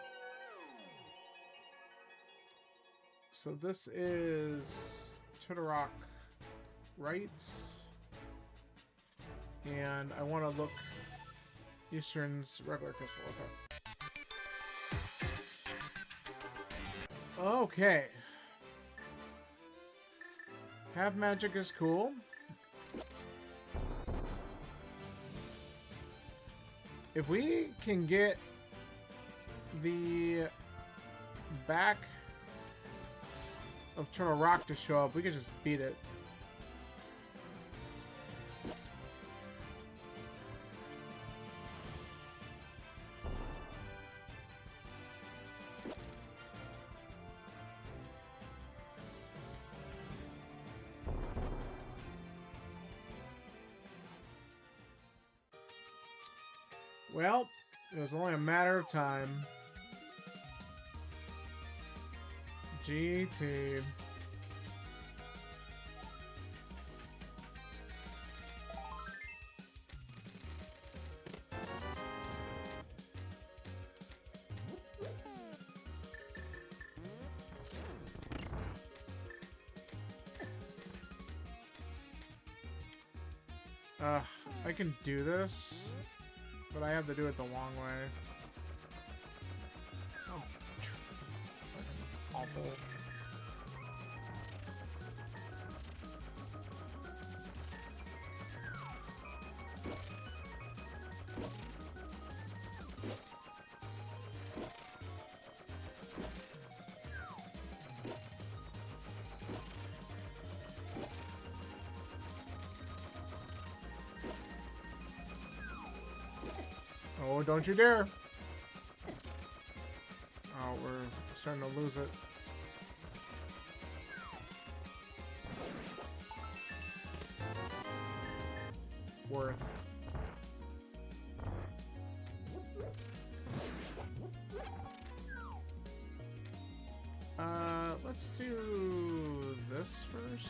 So this is Tootarock, right? And I want to look Eastern's regular crystal. Okay. Okay. Have magic is cool. If we can get the back of Turtle Rock to show up, we can just beat it. Well, it was only a matter of time. GT. I can do this. But I have to do it the long way. Oh, awful. Oh, don't you dare! Oh, we're starting to lose it. Worth. Let's do this first.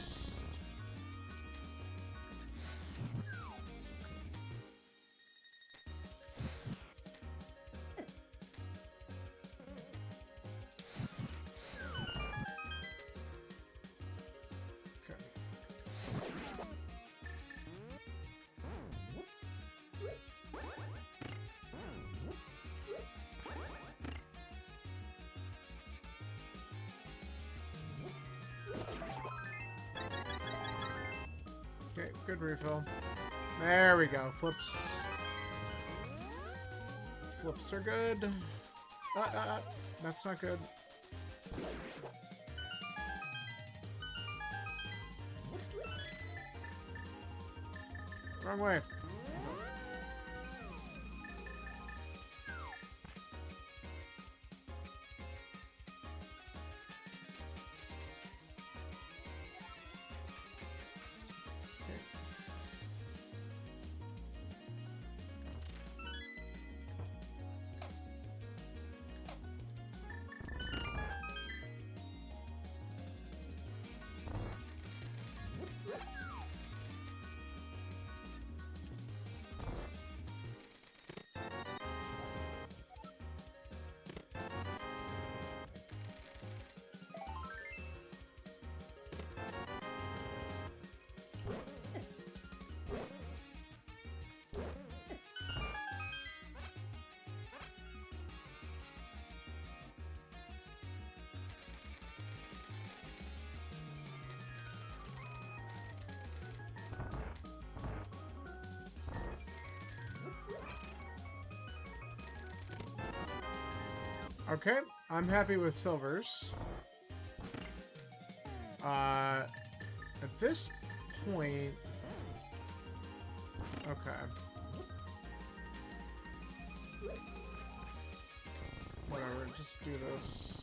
Okay, good refill. There we go. Flips. Flips are good. That's not good. Wrong way. Okay, I'm happy with silvers. At this point... Okay. Whatever, just do this.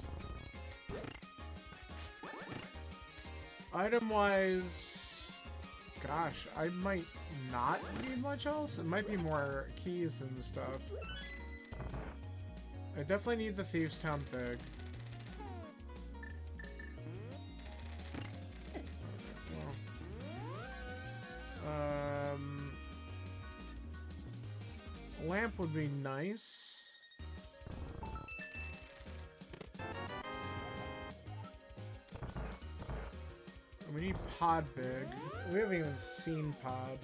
Item-wise... Gosh, I might not need much else. It might be more keys and stuff. I definitely need the Thieves' Town Big. Lamp would be nice. We need Pod Big. We haven't even seen Pod.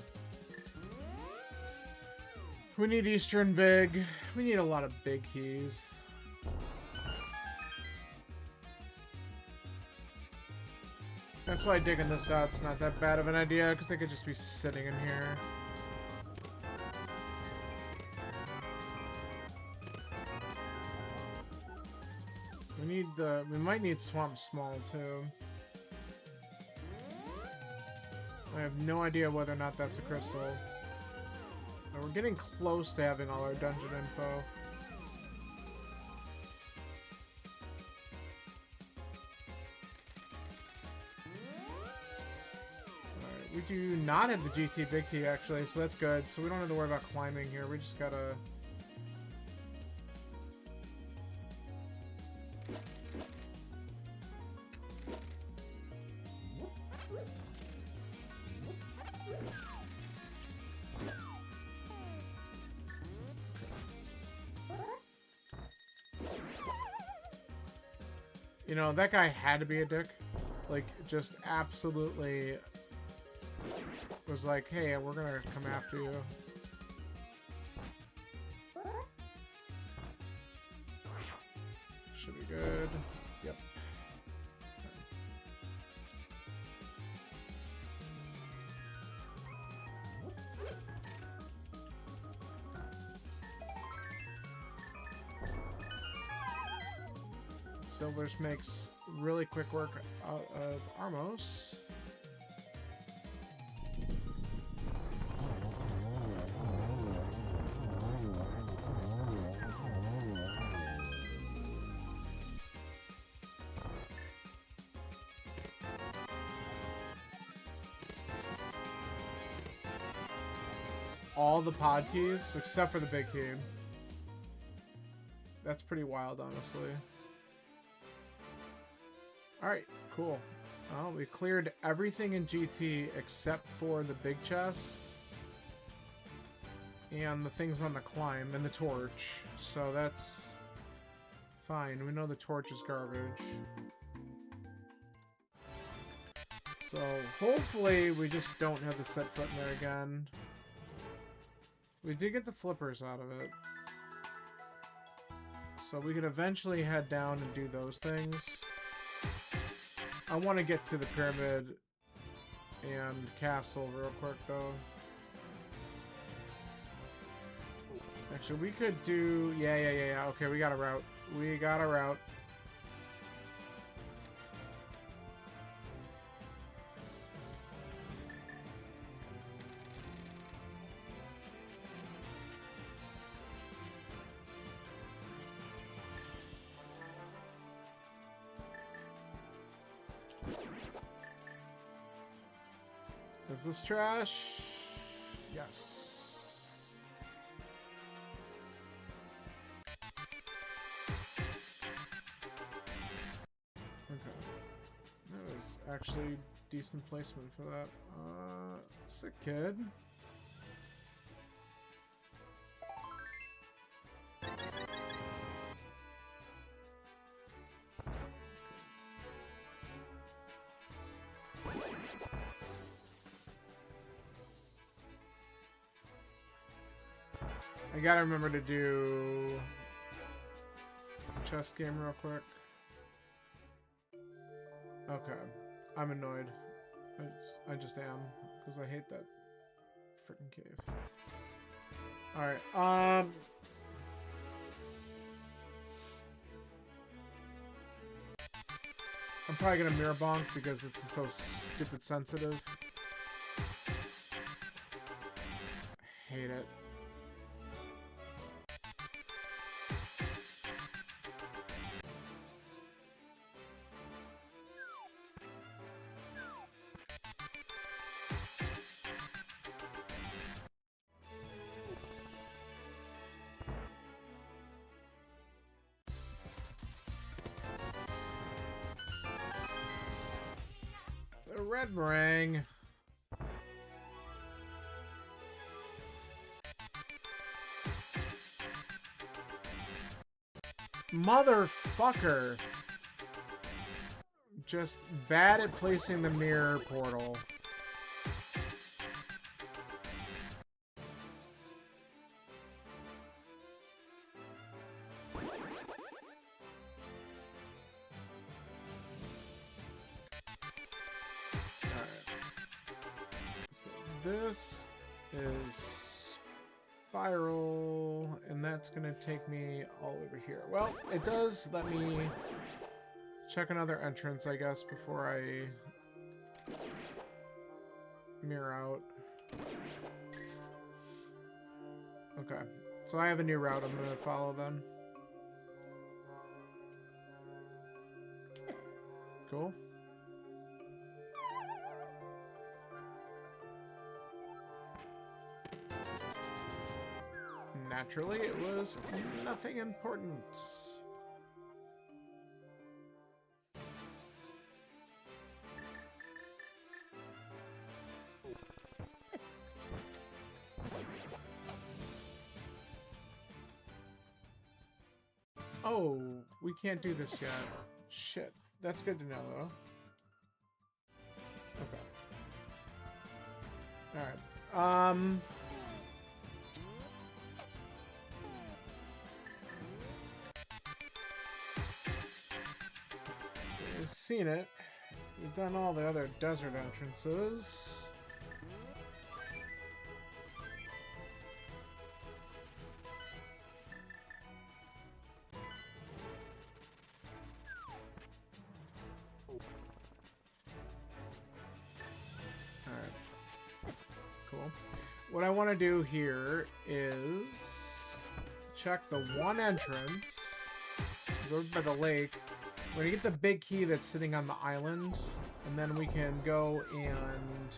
We need Eastern Big. We need a lot of big keys. That's why digging this out's not that bad of an idea, because they could just be sitting in here. We might need Swamp Small too. I have no idea whether or not that's a crystal. We're getting close to having all our dungeon info. Alright, we do not have the GT Big Key actually, so that's good. So we don't have to worry about climbing here. We just gotta... You know, that guy had to be a dick. Like, just absolutely was like, hey, we're gonna come after you. Should be good. Yep. Silvers makes really quick work out of Armos. All the pod keys, except for the big key. That's pretty wild, honestly. Alright, cool. Oh, we cleared everything in GT except for the big chest and the things on the climb and the torch. So that's fine. We know the torch is garbage. So hopefully we just don't have the set foot in there again. We did get the flippers out of it. So we could eventually head down and do those things. I want to get to the pyramid and castle real quick though. Actually, we could do... Yeah. Okay, we got a route. We got a route. Is this trash? Yes. Okay. That was actually decent placement for that. Sick kid. I gotta remember to do chess game real quick. Okay, I'm annoyed. I just am, because I hate that freaking cave. Alright, I'm probably gonna mirror bonk because it's so stupid sensitive. I hate it. The red meringue. Motherfucker. Just bad at placing the mirror portal. This is spiral, and that's gonna take me all over here. Well, it does let me check another entrance, I guess, before I mirror out. Okay, so I have a new route I'm gonna follow then. Cool. Naturally, it was nothing important. Oh, we can't do this yet. Shit. That's good to know, though. Okay. Alright. We've seen it. We've done all the other desert entrances. What I want to do here is check the one entrance. It's over by the lake. We're going to get the big key that's sitting on the island, and then we can go and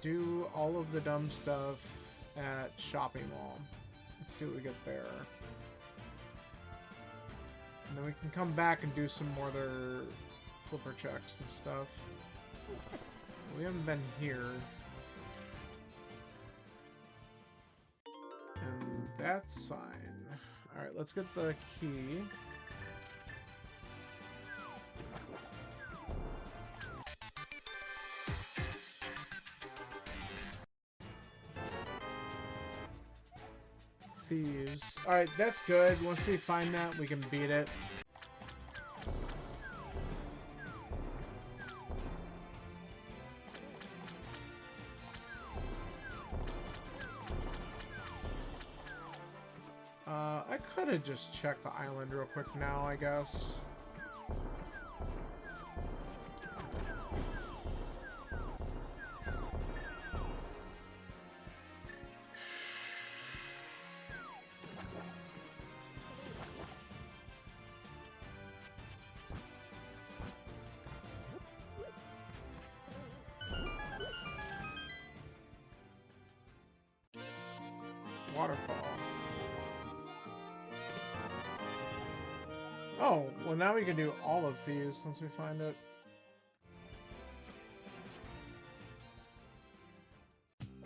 do all of the dumb stuff at Shopping Mall. Let's see what we get there. And then we can come back and do some more other flipper checks and stuff. We haven't been here. And that's fine. Alright, let's get the key. Thieves. Alright, that's good. Once we find that, we can beat it. I could have just checked the island real quick now, I guess. Waterfall. Oh, well now we can do all of these once we find it.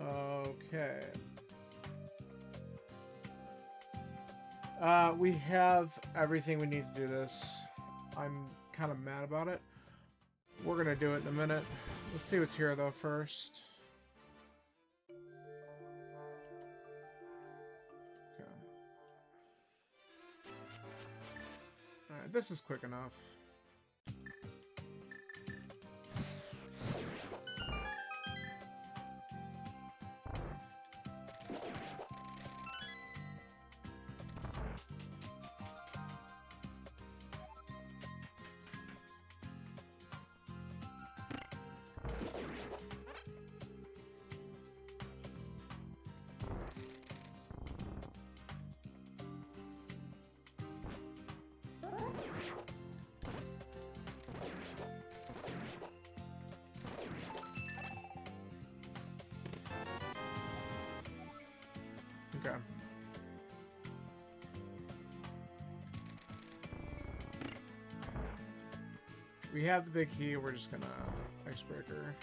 Okay. We have everything we need to do this. I'm kind of mad about it. We're gonna do it in a minute. Let's see what's here though first. This is quick enough. Okay. We have the big key, we're just gonna icebreaker.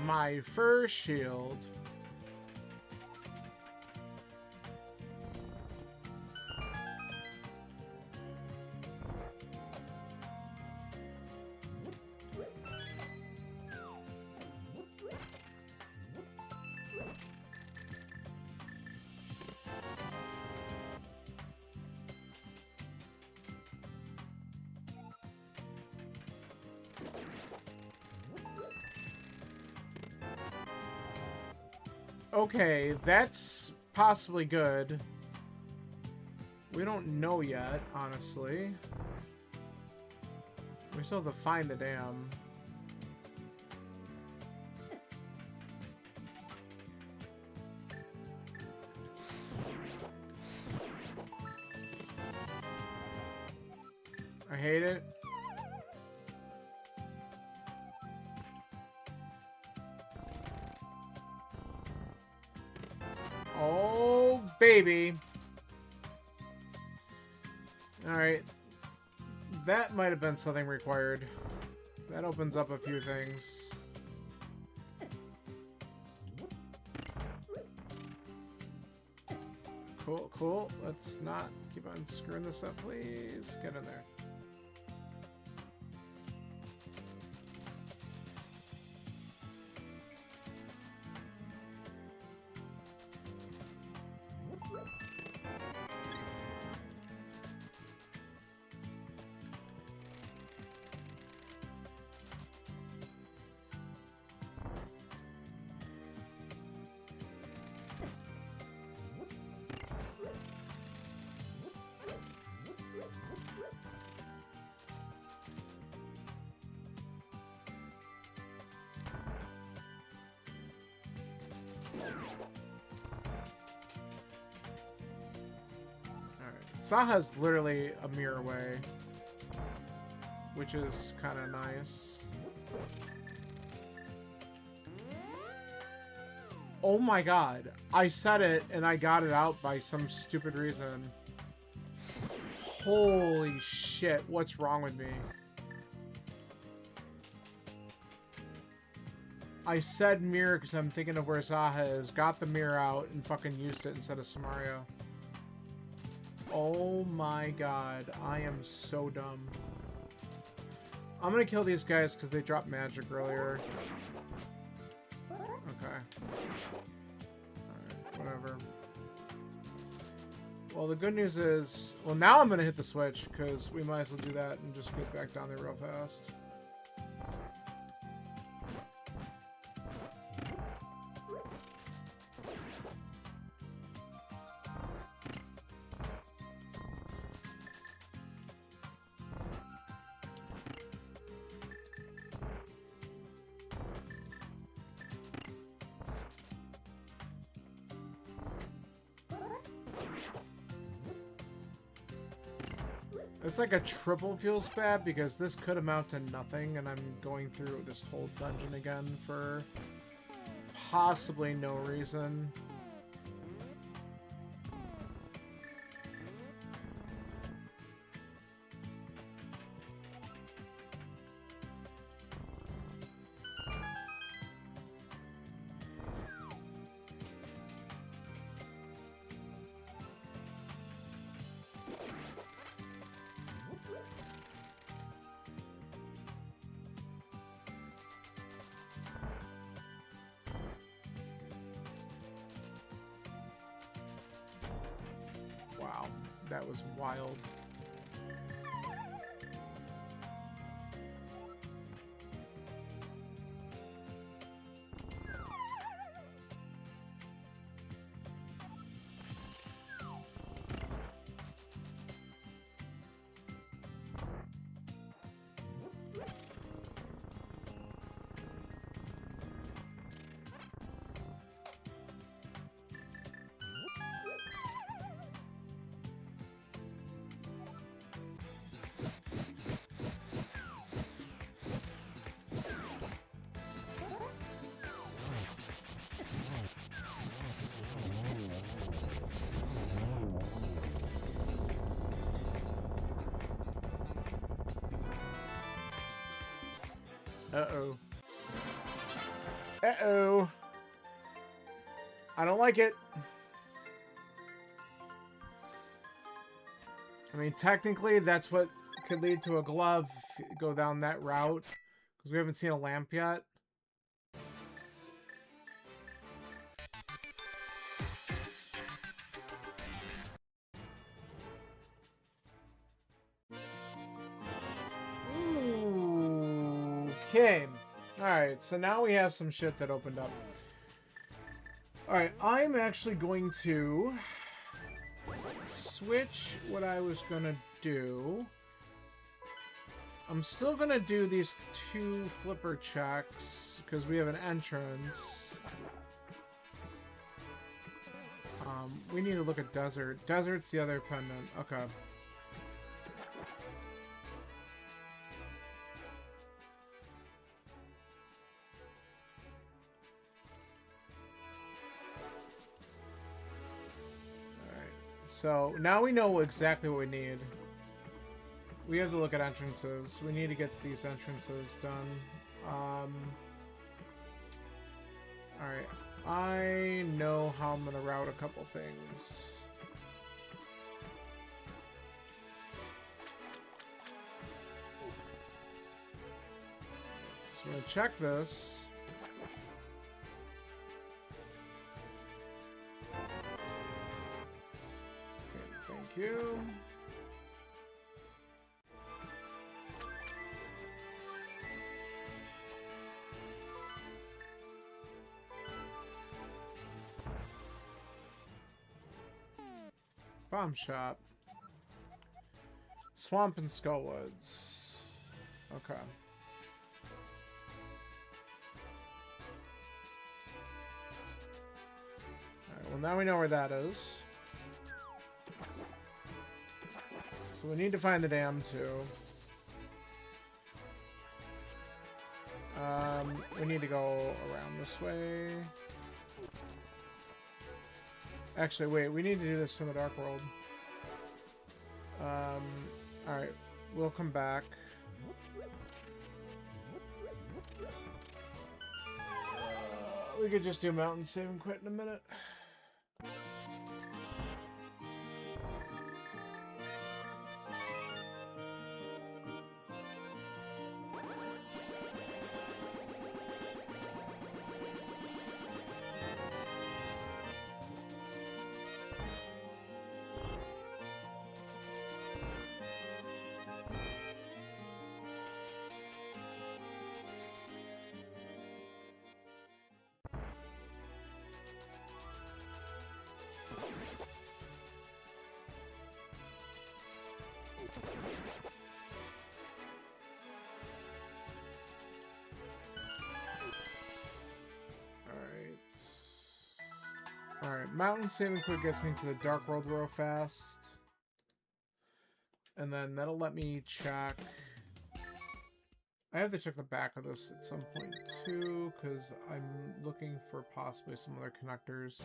My first shield. Okay, that's possibly good. We don't know yet, honestly. We still have to find the dam. I hate it. Oh, baby. Alright. That might have been something required. That opens up a few things. Cool, cool. Let's not keep on screwing this up, please. Get in there. Saha's literally a mirror away, which is kind of nice. Oh my god. I said it and I got it out by some stupid reason. Holy shit, what's wrong with me? I said mirror because I'm thinking of where Zaha is, got the mirror out, and fucking used it instead of Samario. Oh my god, I am so dumb. I'm gonna kill these guys because they dropped magic earlier. Okay. Alright, whatever. Well, the good news is... Well, now I'm gonna hit the switch, because we might as well do that and just get back down there real fast. It's like a triple feels bad because this could amount to nothing and I'm going through this whole dungeon again for possibly no reason. Wow, that was wild. Uh-oh. Uh-oh. I don't like it. I mean, technically, that's what could lead to a glove if you go down that route. Because we haven't seen a lamp yet. Okay. Alright, so now we have some shit that opened up. Alright, I'm actually going to switch what I was gonna do. I'm still gonna do these 2 flipper checks because we have an entrance. We need to look at Desert. Desert's the other pendant. Okay. So, now we know exactly what we need. We have to look at entrances. We need to get these entrances done. Alright. I know how I'm gonna route a couple things. So I'm gonna check this. Thank you. Bomb shop. Swamp and Skullwoods. Okay. Alright, well now we know where that is. So we need to find the dam too. We need to go around this way. Actually, wait, we need to do this from the Dark World. Alright, we'll come back. We could just do mountain save and quit in a minute. Alright, mountain saving quick gets me to the Dark World real fast. And then that'll let me check. I have to check the back of this at some point too, because I'm looking for possibly some other connectors.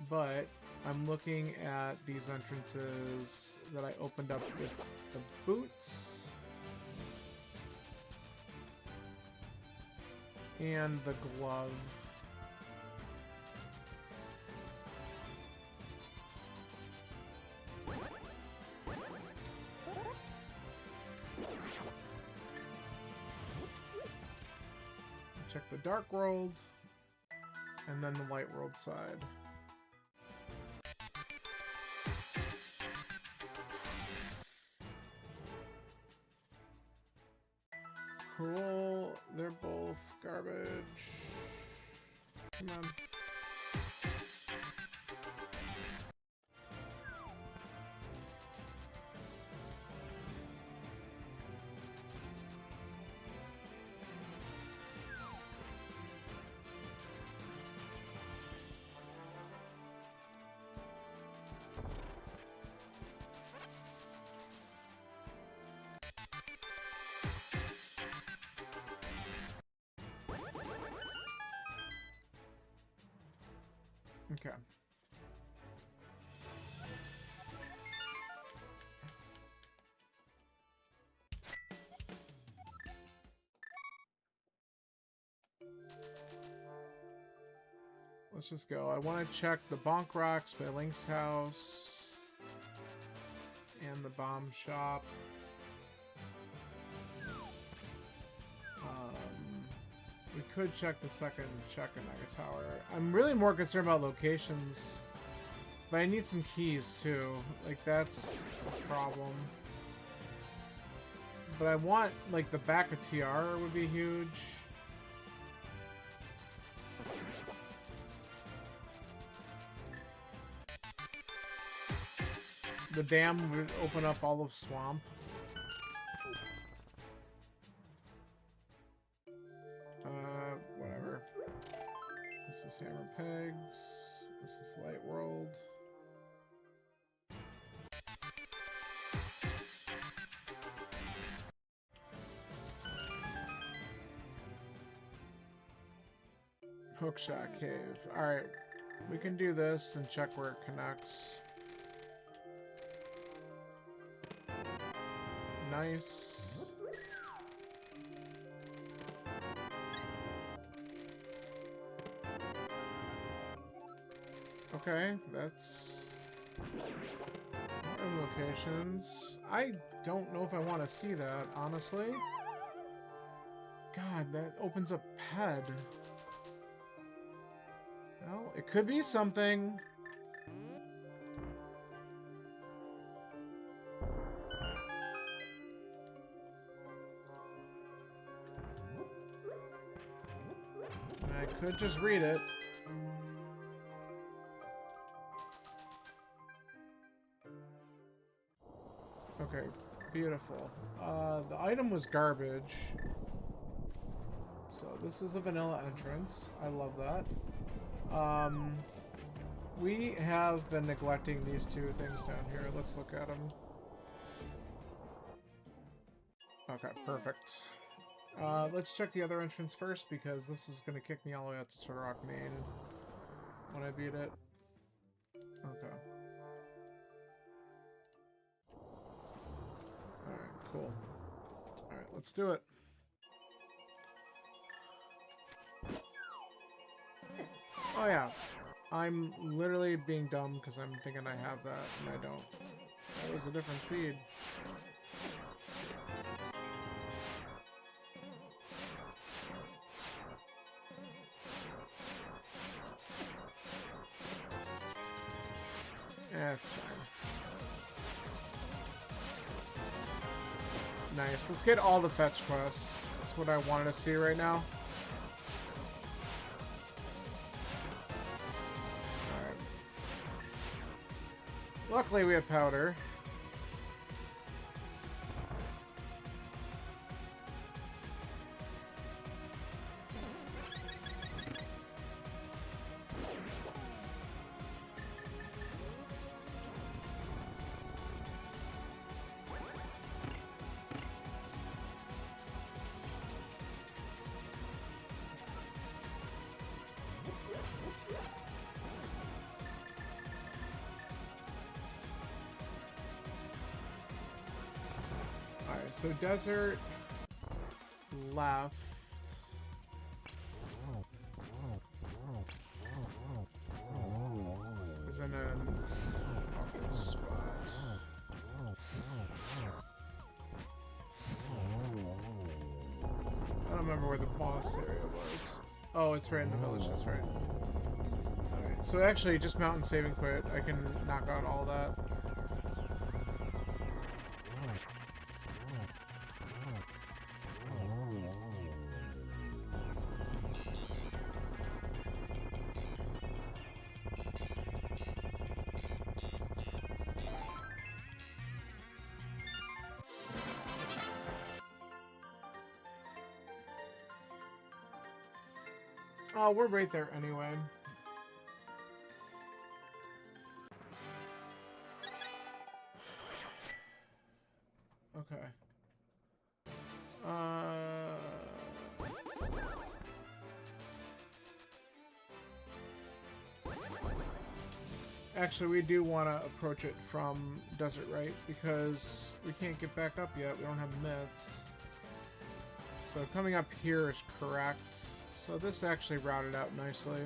But I'm looking at these entrances that I opened up with the boots. And the glove. Check the Dark World, and then the Light World side. Cool, they're both garbage. Come on. Okay. Let's just go. I want to check the Bonk Rocks by Link's house and the bomb shop. We could check the second check in Mega Tower. I'm really more concerned about locations, but I need some keys too. Like, that's a problem. But I want, like, the back of TR would be huge. The dam would open up all of Swamp. Whatever. This is Hammer Pegs. This is Light World. Hookshot Cave. Alright. We can do this and check where it connects. Nice. Okay, that's locations. I don't know if I want to see that, honestly. God, that opens up PED. Well, it could be something. I could just read it. Okay, beautiful. The item was garbage. So this is a vanilla entrance. I love that. We have been neglecting these two things down here. Let's look at them. Okay, perfect. Let's check the other entrance first, because this is going to kick me all the way out to Turok Main when I beat it. Okay. Alright, cool. Alright, let's do it. Oh yeah, I'm literally being dumb because I'm thinking I have that, and I don't. That was a different seed. Yeah, it's fine. Nice. Let's get all the fetch quests. That's what I wanted to see right now. Alright. Luckily we have powder. Alright, so desert left. Is in an awkward spot. I don't remember where the boss area was. Oh, it's right in the village, that's right. Alright, so actually just mount and save and quit. I can knock out all that. Oh, we're right there anyway. Okay. Actually, we do want to approach it from Desert Right, because we can't get back up yet. We don't have mitts. So coming up here is correct. So this actually routed out nicely.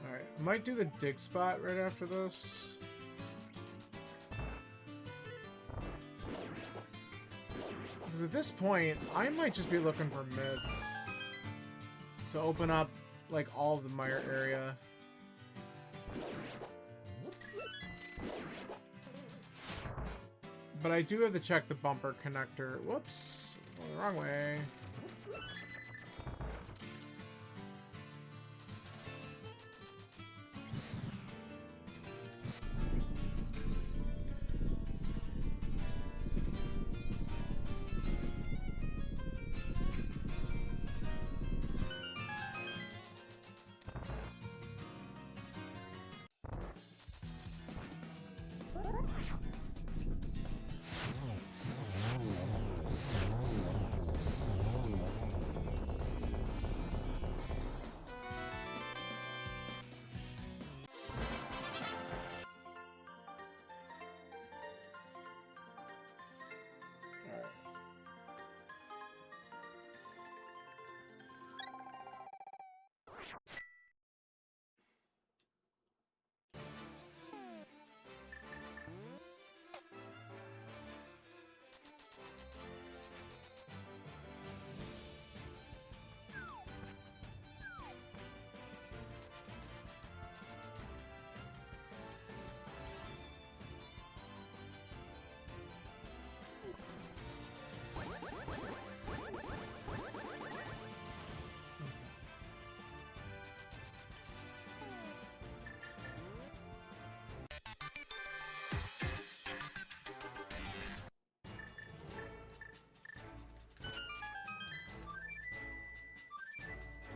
Alright, I might do the dig spot right after this. Because at this point, I might just be looking for mids to open up, like, all of the mire area. But I do have to check the bumper connector. Whoops. Going the wrong way.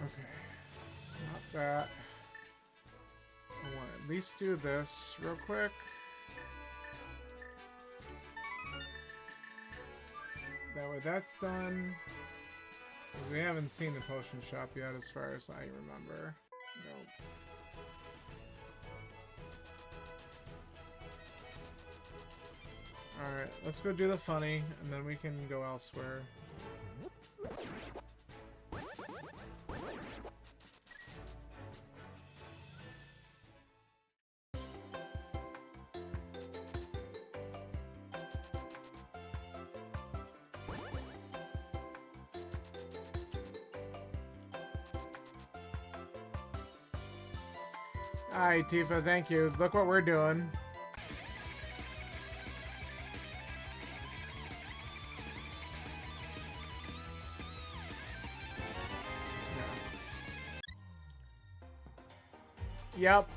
Okay, it's not that. I want to at least do this real quick. That way that's done. 'Cause we haven't seen the potion shop yet as far as I remember. Nope. Alright, let's go do the funny, and then we can go elsewhere. Hi, Tifa, thank you. Look what we're doing. Yep.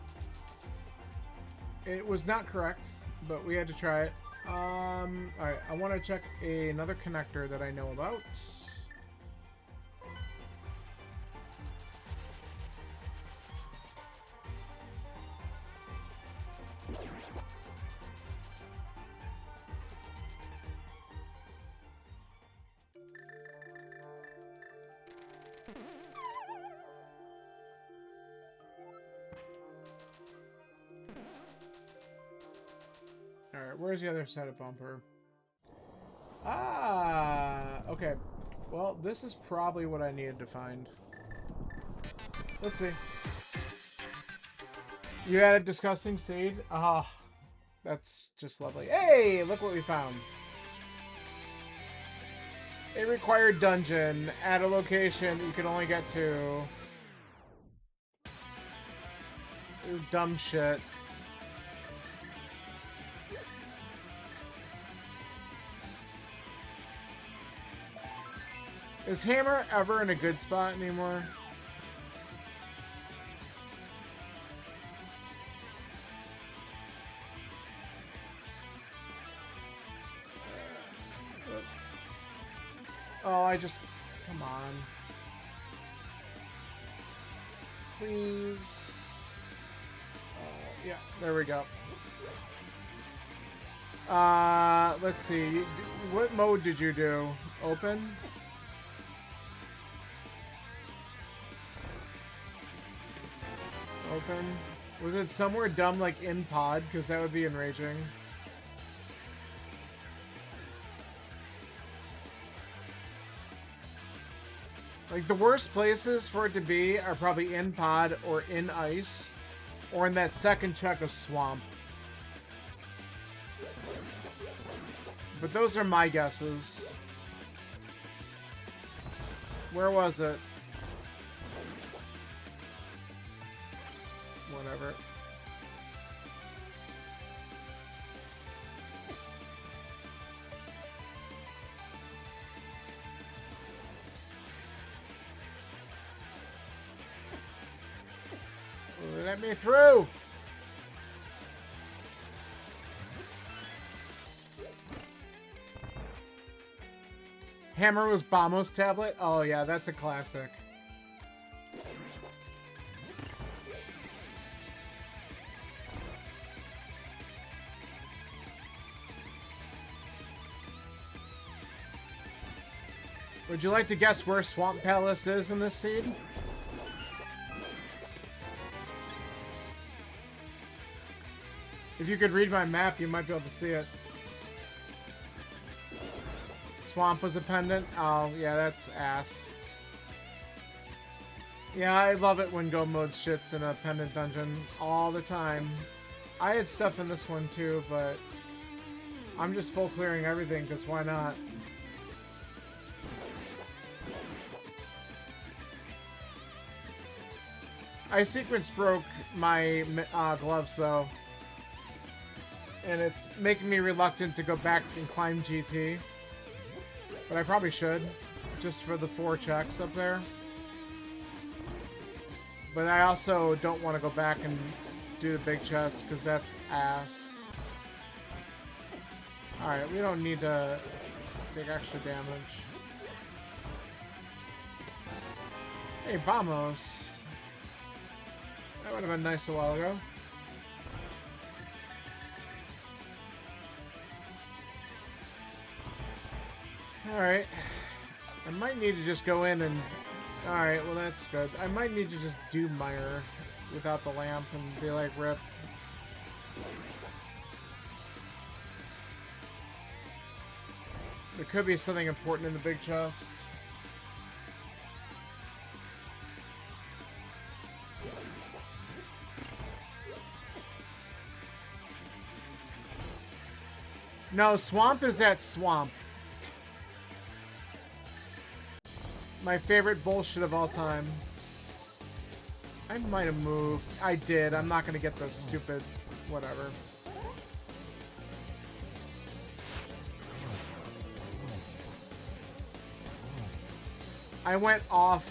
It was not correct, but we had to try it. Alright, I want to check another connector that I know about. Alright, where's the other side of bumper? Ah, okay. Well, this is probably what I needed to find. Let's see. You had a disgusting seed? Ah, that's just lovely. Hey, look what we found. A required dungeon at a location that you can only get to. Ooh, dumb shit. Is Hammer ever in a good spot anymore? Oh, I just... Come on. Please. Yeah, there we go. Let's see. What mode did you do? Open? Open. Was it somewhere dumb like in pod? Because that would be enraging. Like the worst places for it to be are probably in pod or in ice or in that second check of swamp. But those are my guesses. Where was it? Whatever. let me through! Hammer was Bamos tablet? Oh yeah, that's a classic. Would you like to guess where Swamp Palace is in this seed? If you could read my map, you might be able to see it. Swamp was a pendant? Oh, yeah, that's ass. Yeah, I love it when Go Mode shits in a pendant dungeon all the time. I had stuff in this one too, but I'm just full clearing everything, because why not? I sequence broke my gloves, though. And it's making me reluctant to go back and climb GT. But I probably should, just for the 4 checks up there. But I also don't want to go back and do the big chest, because that's ass. Alright, we don't need to take extra damage. Hey, Bamos. That would have been nice a while ago. Alright. I might need to just go in and... Alright, well that's good. I might need to just do Mire without the lamp and be like, rip. There could be something important in the big chest. No, Swamp is that Swamp. My favorite bullshit of all time. I might have moved. I did. I'm not going to get the stupid whatever. I went off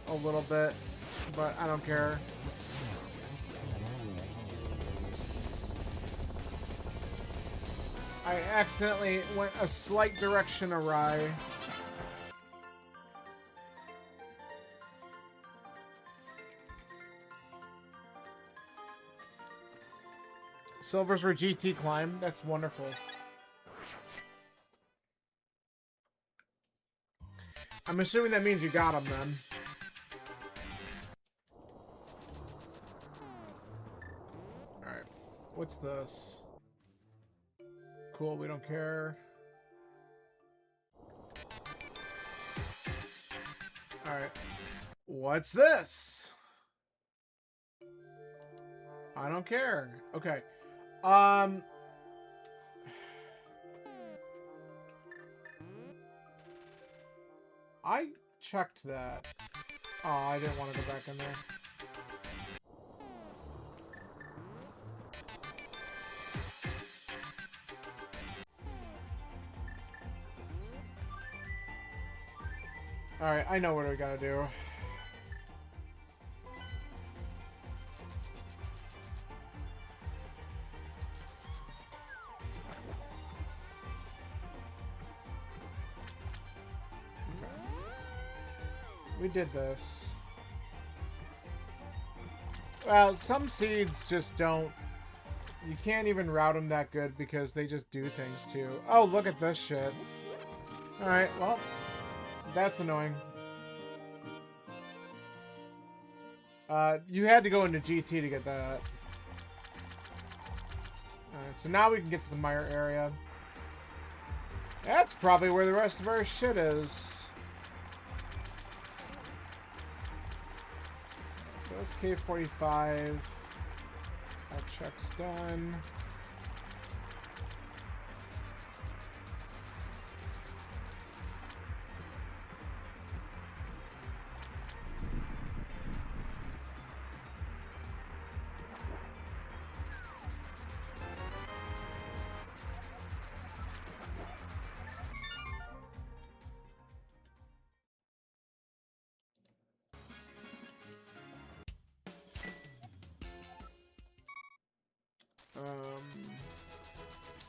a little bit, but I don't care. I accidentally went a slight direction awry. Silvers for GT climb. That's wonderful. I'm assuming that means you got him then. Alright. What's this? Cool, we don't care. Alright. What's this? I don't care. Okay. I checked that. Oh, I didn't want to go back in there. Alright, I know what we gotta do. We did this. Well, some seeds just don't... You can't even route them that good because they just do things too. Oh, look at this shit. Alright, well... That's annoying. You had to go into GT to get that. Alright, so now we can get to the Mire area. That's probably where the rest of our shit is. So that's K45. That check's done.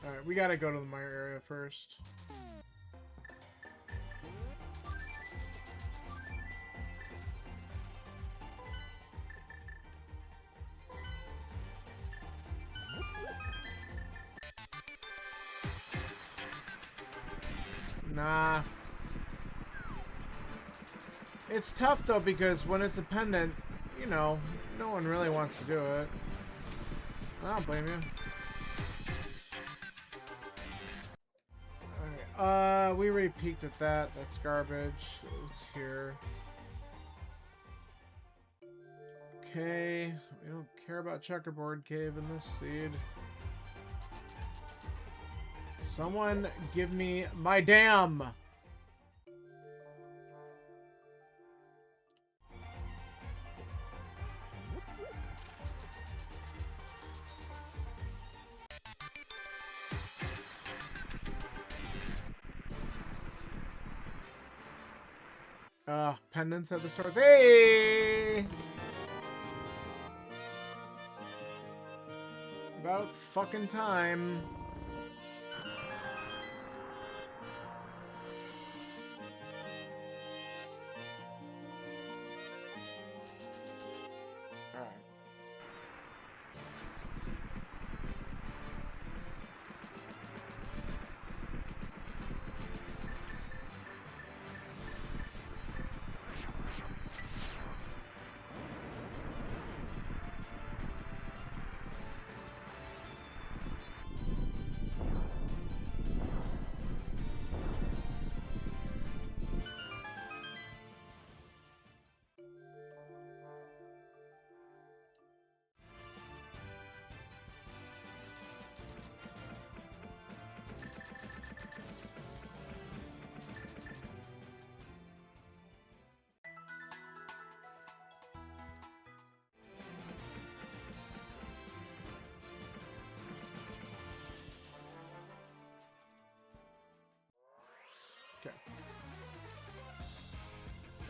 Alright, we gotta go to the mire area first. Nah. It's tough though because when it's a pendant, you know, no one really wants to do it. I don't blame you. Alright, we already peeked at that. That's garbage. It's here. Okay, we don't care about checkerboard cave in this seed. Someone give me my dam! Pendants at the stars. Hey! About fucking time.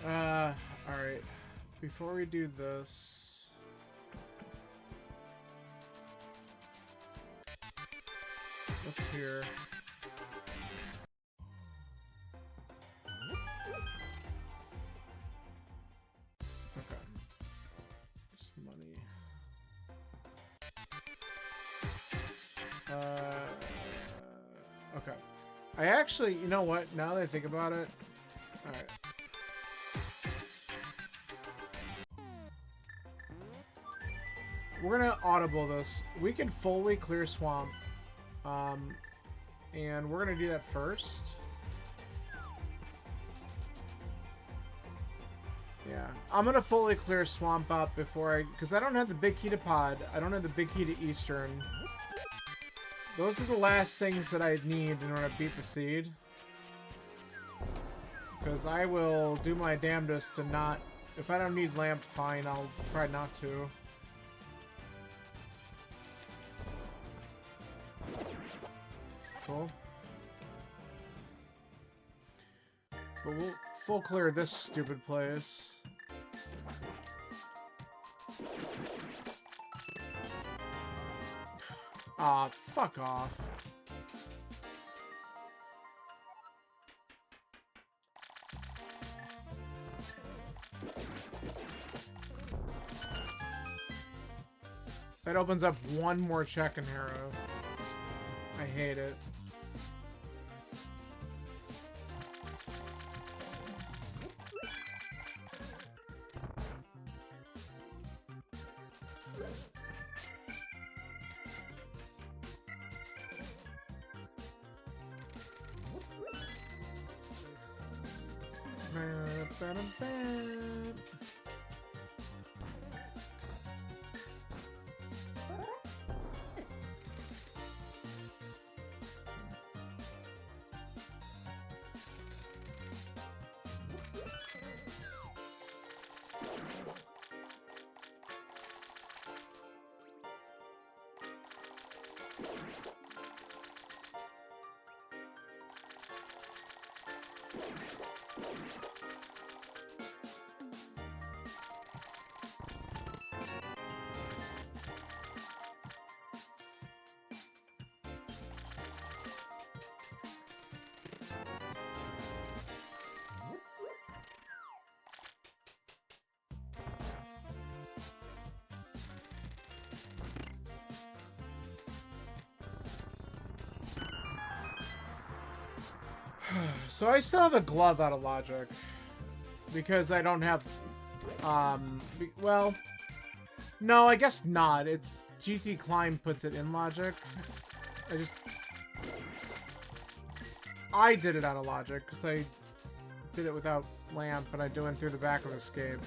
Alright. Before we do this... Let's hear... Okay. Just money. Okay. I actually, you know what? Now that I think about it... Alright. We're gonna audible this. We can fully clear swamp. And we're gonna do that first. Yeah. I'm gonna fully clear swamp up before I... Because I don't have the big key to pod. I don't have the big key to eastern. Those are the last things that I need in order to beat the seed. Because I will do my damnedest to not... If I don't need lamp, fine. I'll try not to. Cool. But we'll full clear this stupid place. Aw, fuck off. That opens up one more check in Harrow. I hate it. So I still have a glove out of logic. Because I don't have... well... No, I guess not. It's... GT Climb puts it in logic. I did it out of logic, because I did it without lamp, and I went through the back of escape.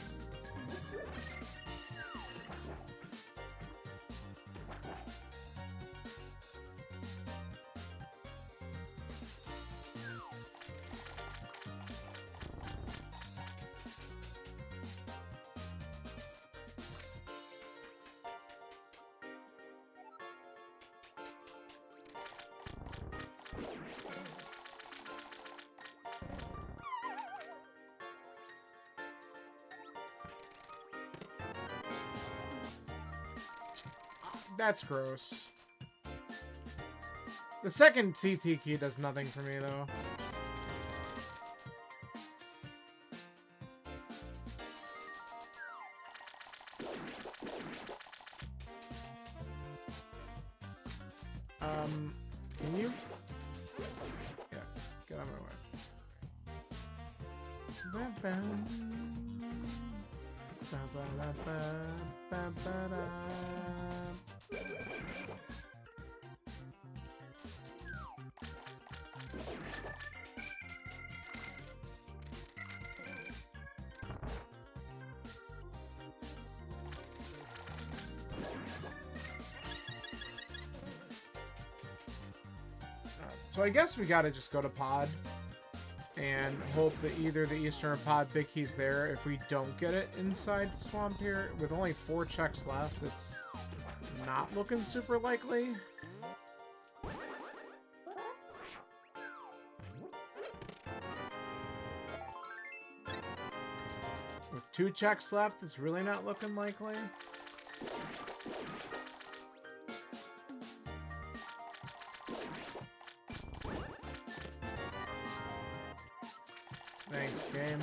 That's gross. The second CT key does nothing for me, though. Can you? Yeah, get out of my way. So I guess we gotta just go to pod and hope that either the Eastern or pod big key's there. If we don't get it inside the swamp here, with only 4 checks left, it's not looking super likely. With 2 checks left, it's really not looking likely. Thanks, game.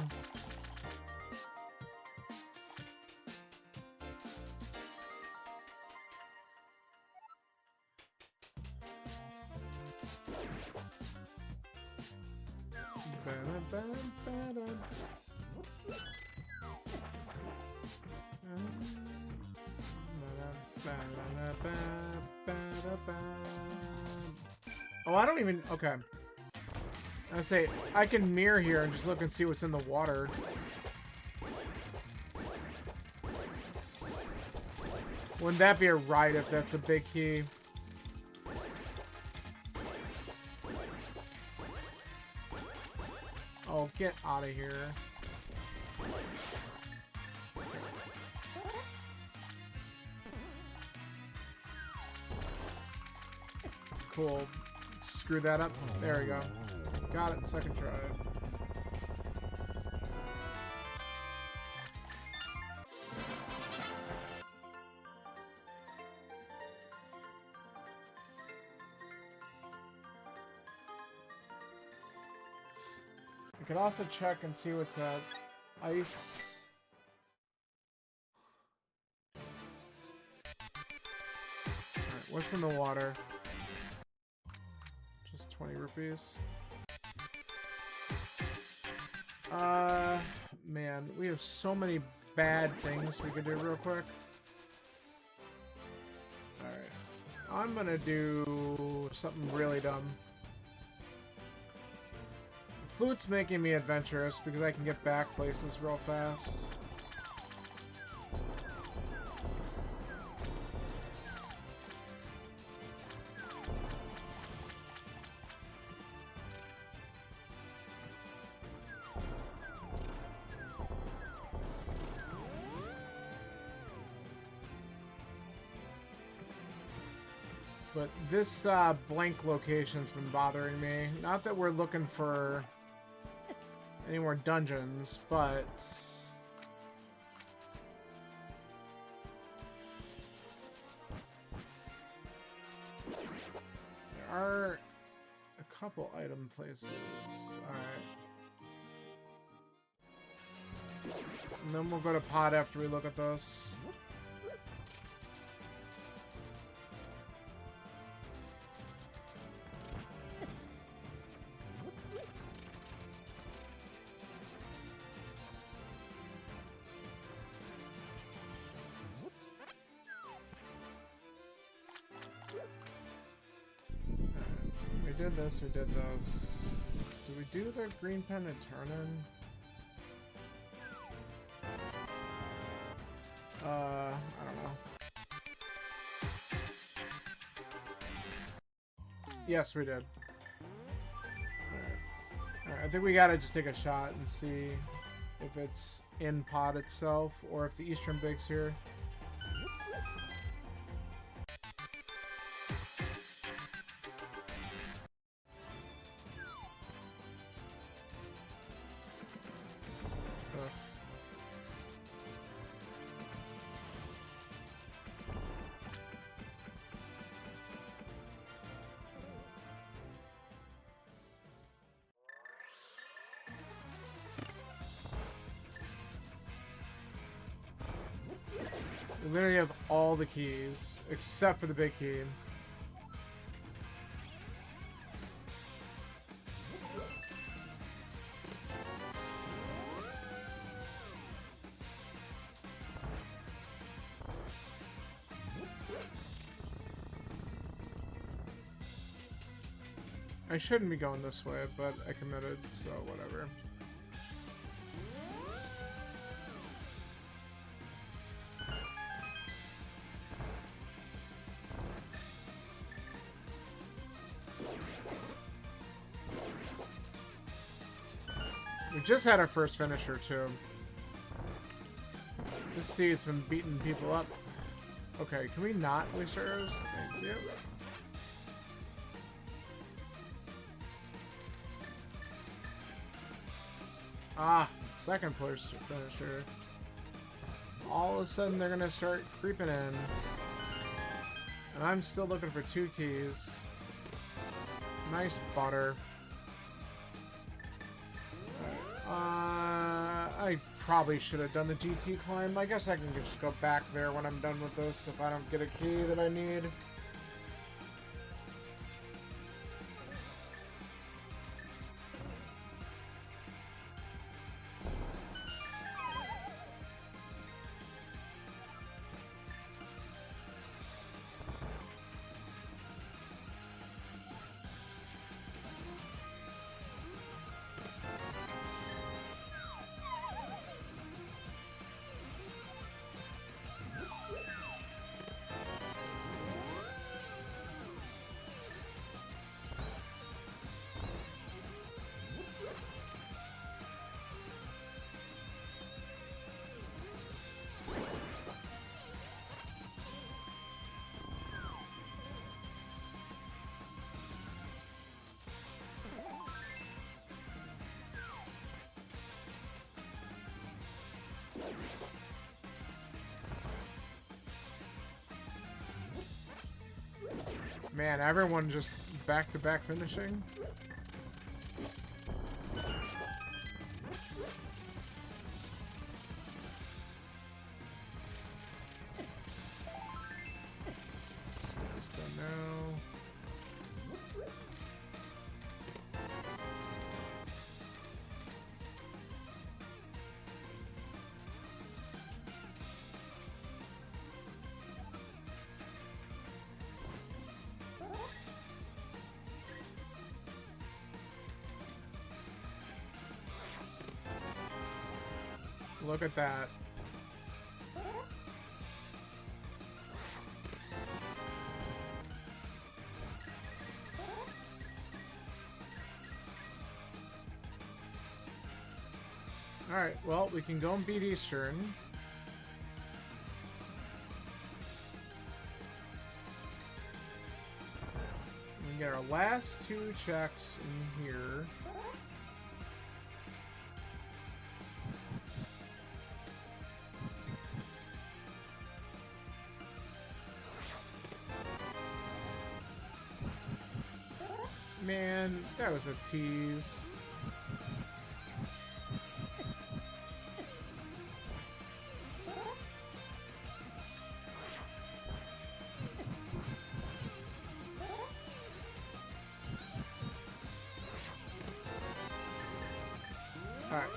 Oh, I don't even... Okay. I say, I can mirror here and just look and see what's in the water. Wouldn't that be a ride if that's a big key? Oh, get out of here. Cool. Screw that up. There we go. Got it, second try. You could also check and see what's at ice. Alright, what's in the water? Just 20 rupees. Man, we have so many bad things we could do real quick. Alright. I'm gonna do something really dumb. The flute's making me adventurous because I can get back places real fast. But this blank location's been bothering me. Not that we're looking for any more dungeons, but there are a couple item places. Alright. And then we'll go to pod after we look at those. we did this, we did this. Did we do the green pen and turn in? I don't know. Yes, we did. Alright, I think we gotta just take a shot and see if it's in pod itself or if the Eastern Big's here. We literally have all the keys, except for the big key. I shouldn't be going this way, but I committed, so whatever. We just had our first finisher, too. This seed's been beating people up. Okay, can we not waste arrows? Thank you. Ah, second place finisher. All of a sudden, they're gonna start creeping in. And I'm still looking for 2 keys. Nice butter. I probably should have done the GT climb. I guess I can just go back there when I'm done with this if I don't get a key that I need. Man, everyone just back-to-back finishing. It's done now. Look at that. Alright, well, we can go and beat Eastern. We get our last 2 checks in here. Man, that was a tease. All right.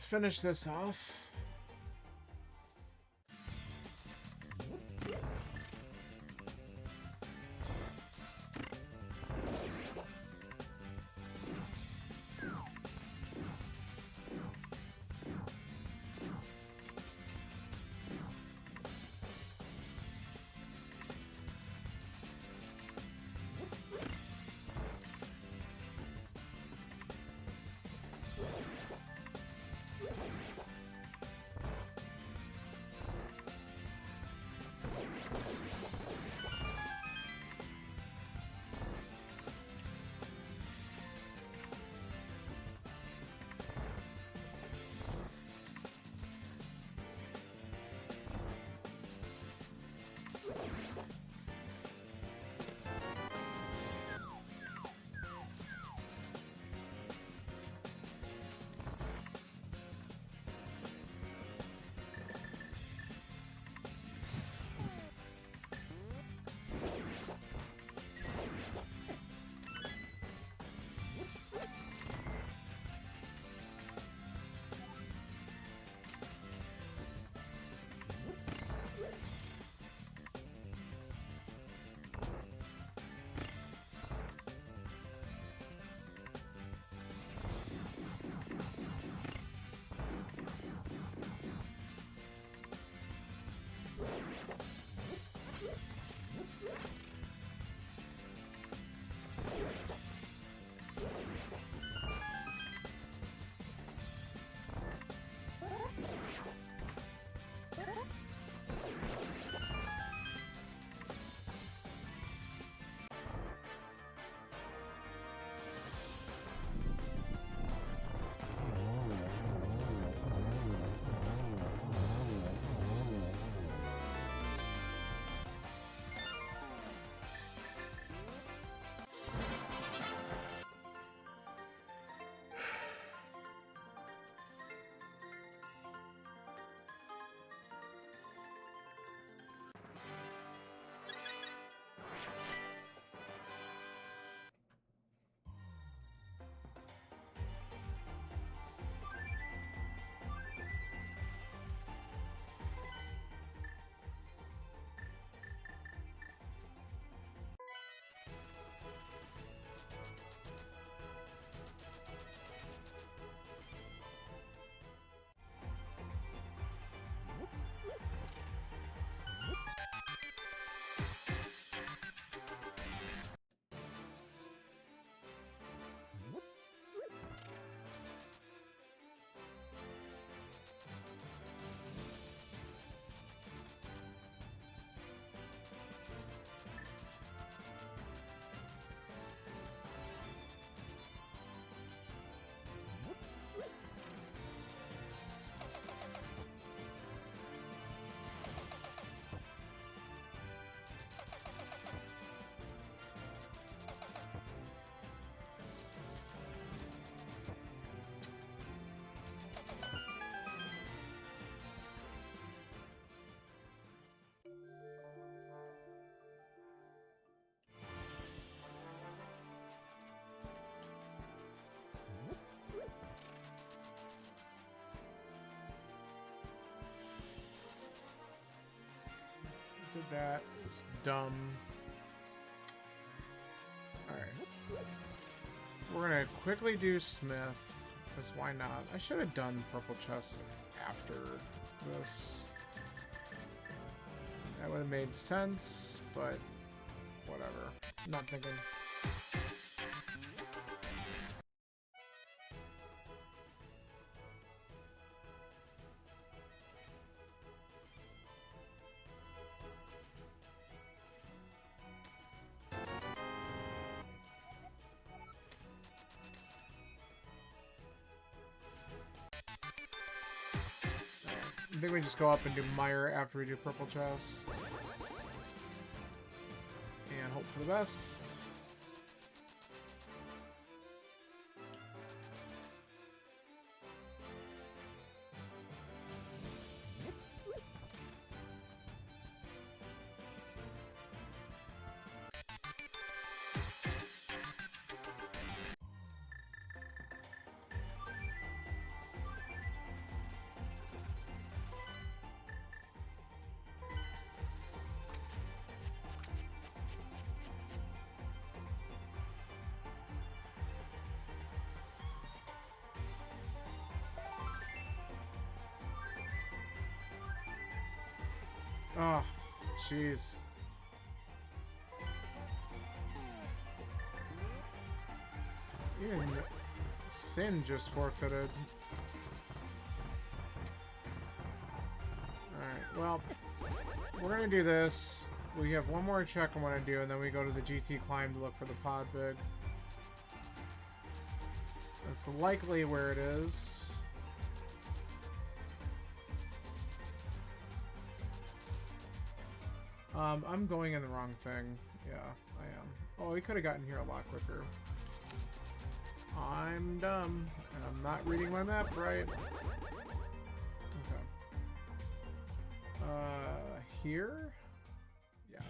finish this off. Did that. It was dumb. Alright. We're gonna quickly do Smith, because why not? I should have done Purple Chest after this. That would have made sense, but whatever. Not thinking. I think we just go up and do Mire after we do Purple Chest. And hope for the best. Oh, jeez. Even Sin just forfeited. Alright, well, we're gonna do this. We have one more check I want to do, and then we go to the GT climb to look for the pod big. That's likely where it is. I'm going in the wrong thing. Yeah, I am. Oh, we could have gotten here a lot quicker. I'm dumb, and I'm not reading my map right. Okay. Here? Yes.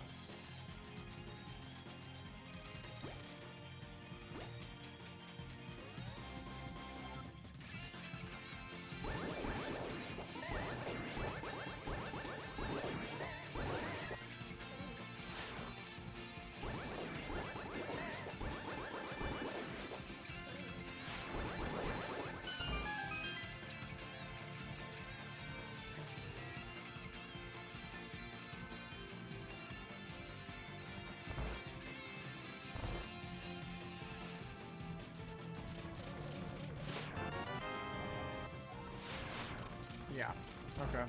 Yeah. Okay.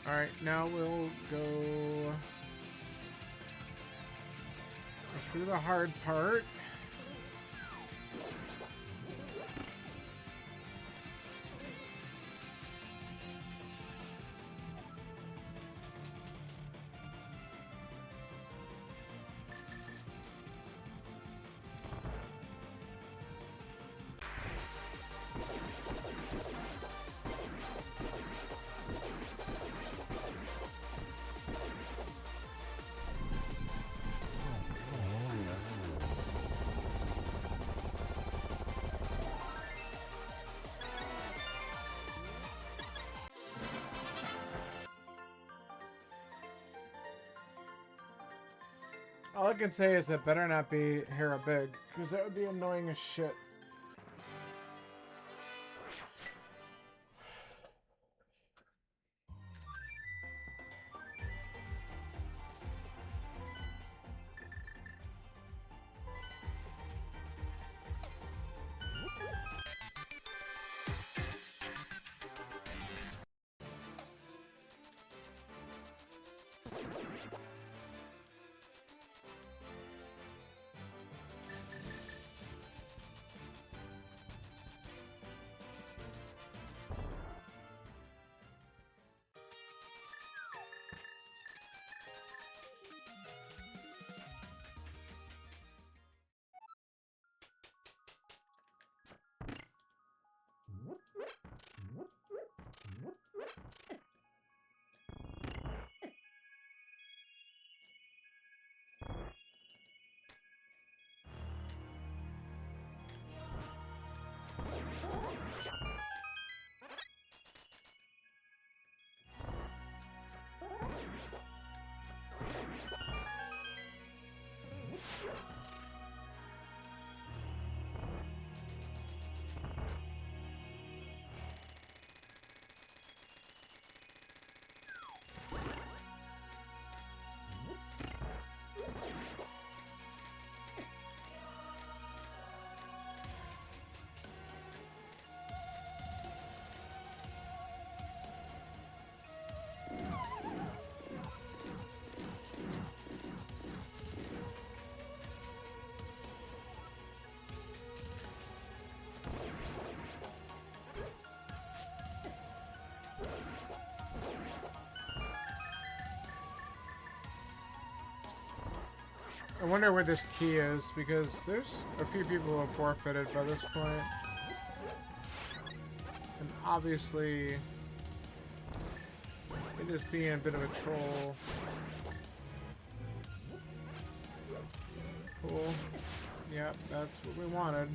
Alright, now we'll go through the hard part. All I can say is it better not be Hera Big, because that would be annoying as shit. I wonder where this key is, because there's a few people who have forfeited by this point. And obviously, it is being a bit of a troll. Cool. Yep, that's what we wanted.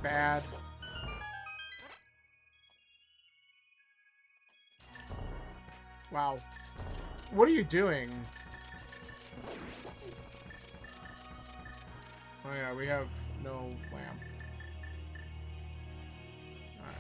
Bad. Wow. What are you doing? Oh yeah, we have no lamp. Alright.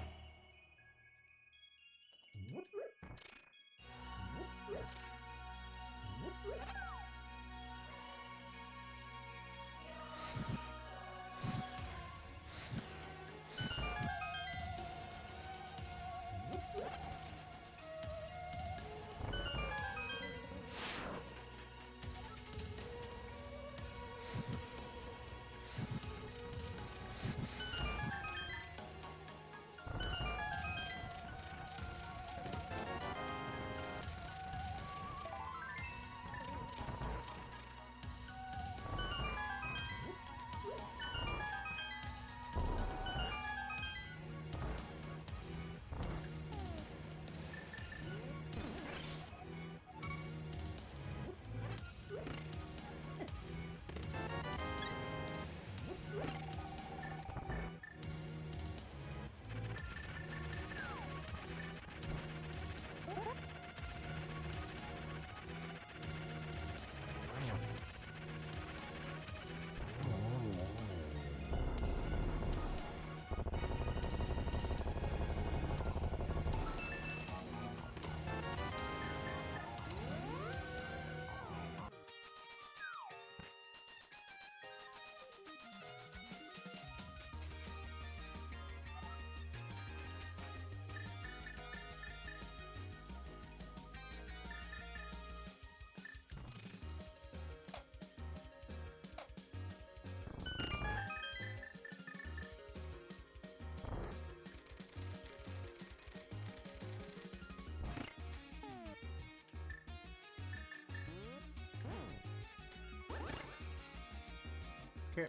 Okay,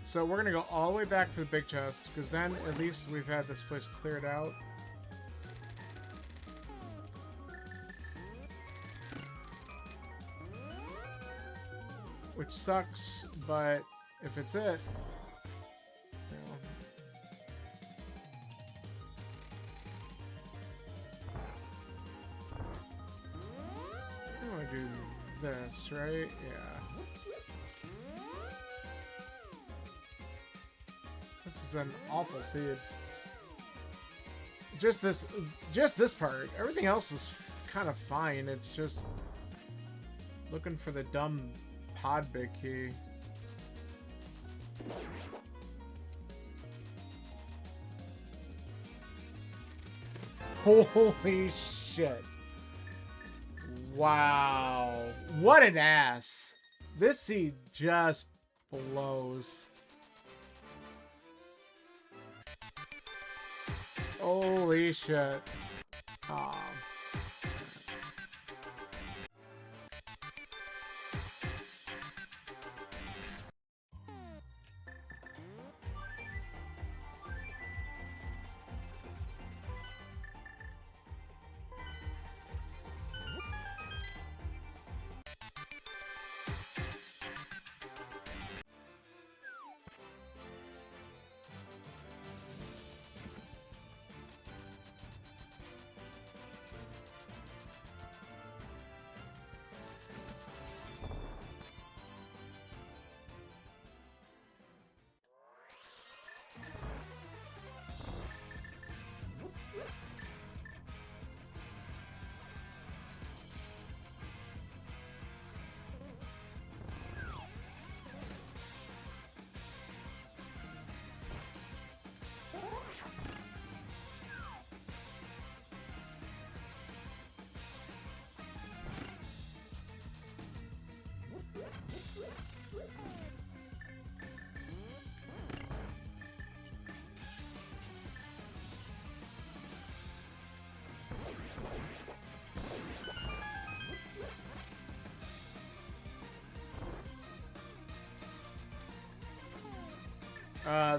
so we're gonna go all the way back for the big chest, because then at least we've had this place cleared out. Which sucks, but if it's it, you know. I want to do this, right? Yeah. This is an awful seed. Just this part. Everything else is kind of fine. It's just looking for the dumb pod big key. Holy shit. Wow. What an ass. This seed just blows. Holy shit. Aw.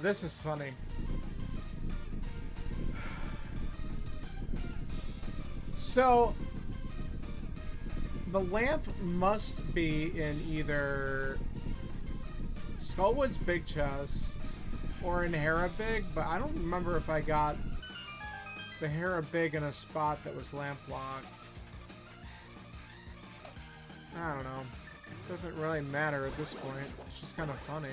This is funny. So, the lamp must be in either Skullwood's big chest or in Hera Big, but I don't remember if I got the Hera Big in a spot that was lamp locked. I don't know. It doesn't really matter at this point. It's just kind of funny.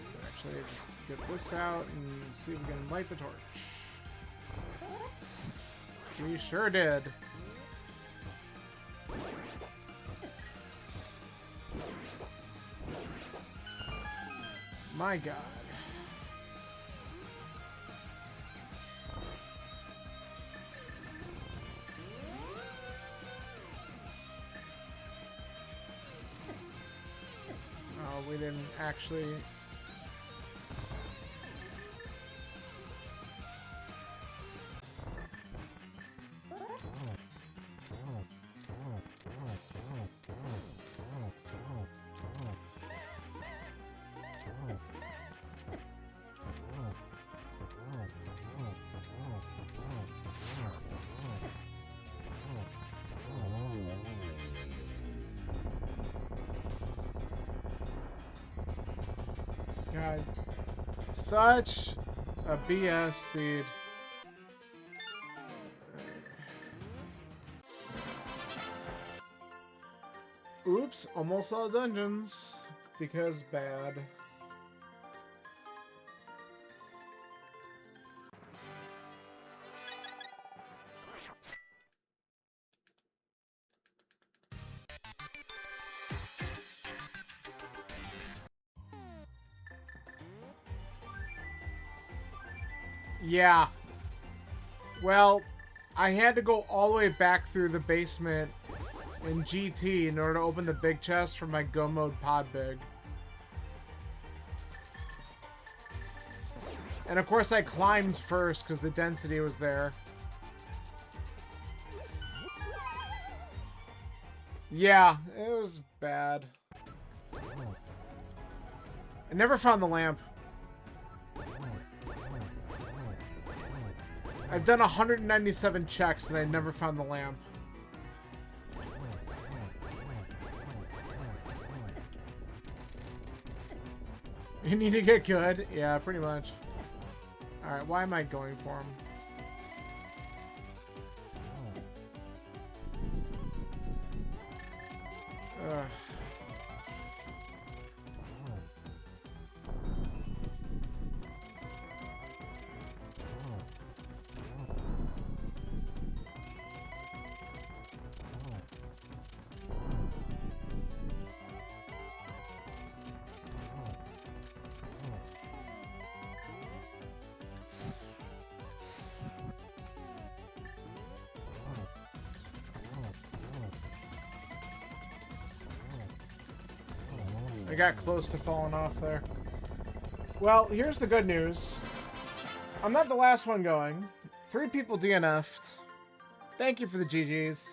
Let's actually just get this out and see if we can light the torch. We sure did. My God. Oh, we didn't actually... God, such a BS seed. Oops, almost all dungeons because bad. Yeah. Well, I had to go all the way back through the basement in GT in order to open the big chest for my Go Mode Pod Big. And of course I climbed first because the density was there. Yeah, it was bad. I never found the lamp. I've done 197 checks and I never found the lamp. You need to get good? Yeah, pretty much. Alright, why am I going for him? Ugh. I got close to falling off there. Well, here's the good news. I'm not the last one going. 3 people DNF'd. Thank you for the GGs.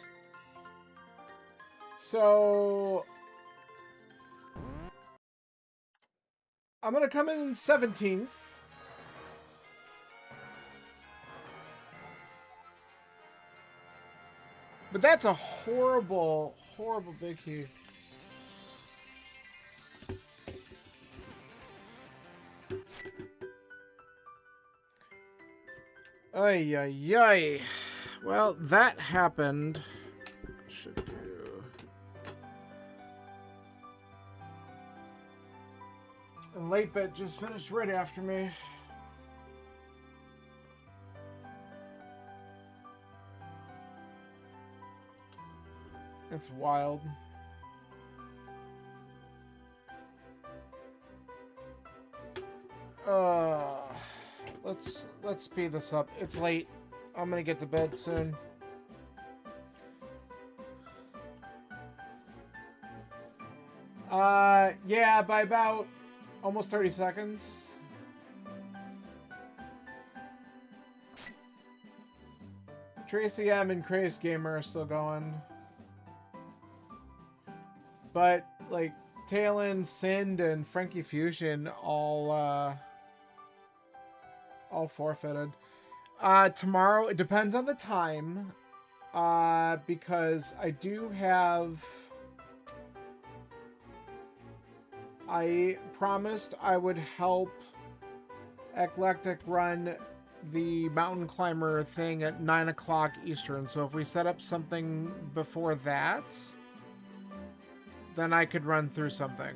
So... I'm gonna come in 17th. But that's a horrible, horrible big key. Ay, ay, ay. Well, that happened. Should do. And Late Bet just finished right after me. It's wild. Let's speed this up. It's late. I'm gonna get to bed soon. Yeah, by about almost 30 seconds. Tracy M and Crazed Gamer are still going. But, like, Talon, Sind, and Frankie Fusion all forfeited. Tomorrow, it depends on the time. Because I do have... I promised I would help Eclectic run the mountain climber thing at 9 o'clock Eastern. So if we set up something before that, then I could run through something.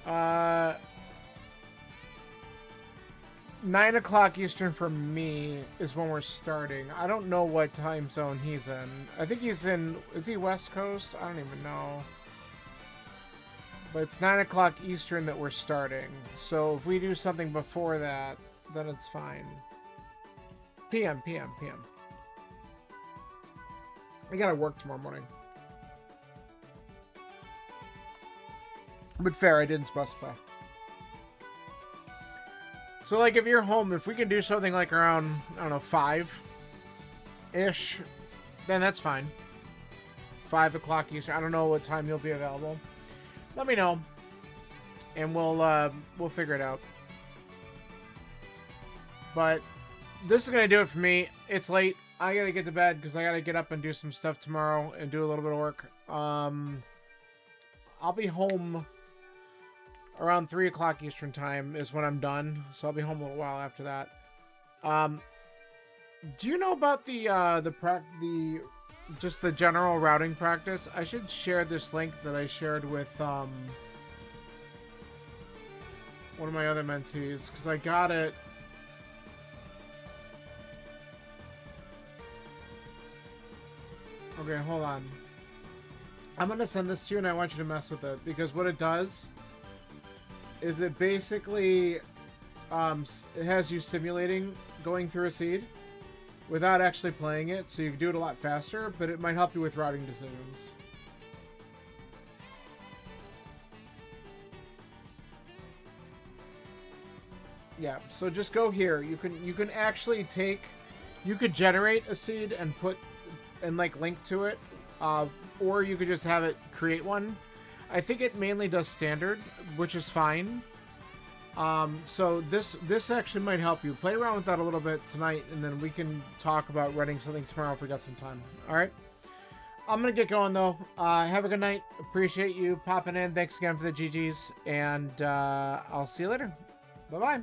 Uh, 9 o'clock Eastern for me is when we're starting. I don't know what time zone he's in. I think he's in... Is he West Coast? I don't even know. But it's 9 o'clock Eastern that we're starting. So if we do something before that, then it's fine. PM. I gotta work tomorrow morning. But fair, I didn't specify. So, like, if you're home, if we can do something like around, I don't know, 5-ish, then that's fine. 5 o'clock Eastern. I don't know what time you'll be available. Let me know, and we'll figure it out. But this is gonna do it for me. It's late. I gotta get to bed because I gotta get up and do some stuff tomorrow and do a little bit of work. I'll be home around 3 o'clock Eastern time is when I'm done, so I'll be home a little while after that. Do you know about just the general routing practice? I should share this link that I shared with one of my other mentees because I got it. Okay, hold on. I'm gonna send this to you and I want you to mess with it because what it does is it basically it has you simulating going through a seed without actually playing it, so you can do it a lot faster, but it might help you with routing decisions. Yeah, so just go here. You can actually you could generate a seed and like link to it, or you could just have it create one. I think it mainly does standard, which is fine. So this actually might help you. Play around with that a little bit tonight, and then we can talk about writing something tomorrow if we got some time. All right? I'm going to get going, though. Have a good night. Appreciate you popping in. Thanks again for the GGs, and I'll see you later. Bye-bye.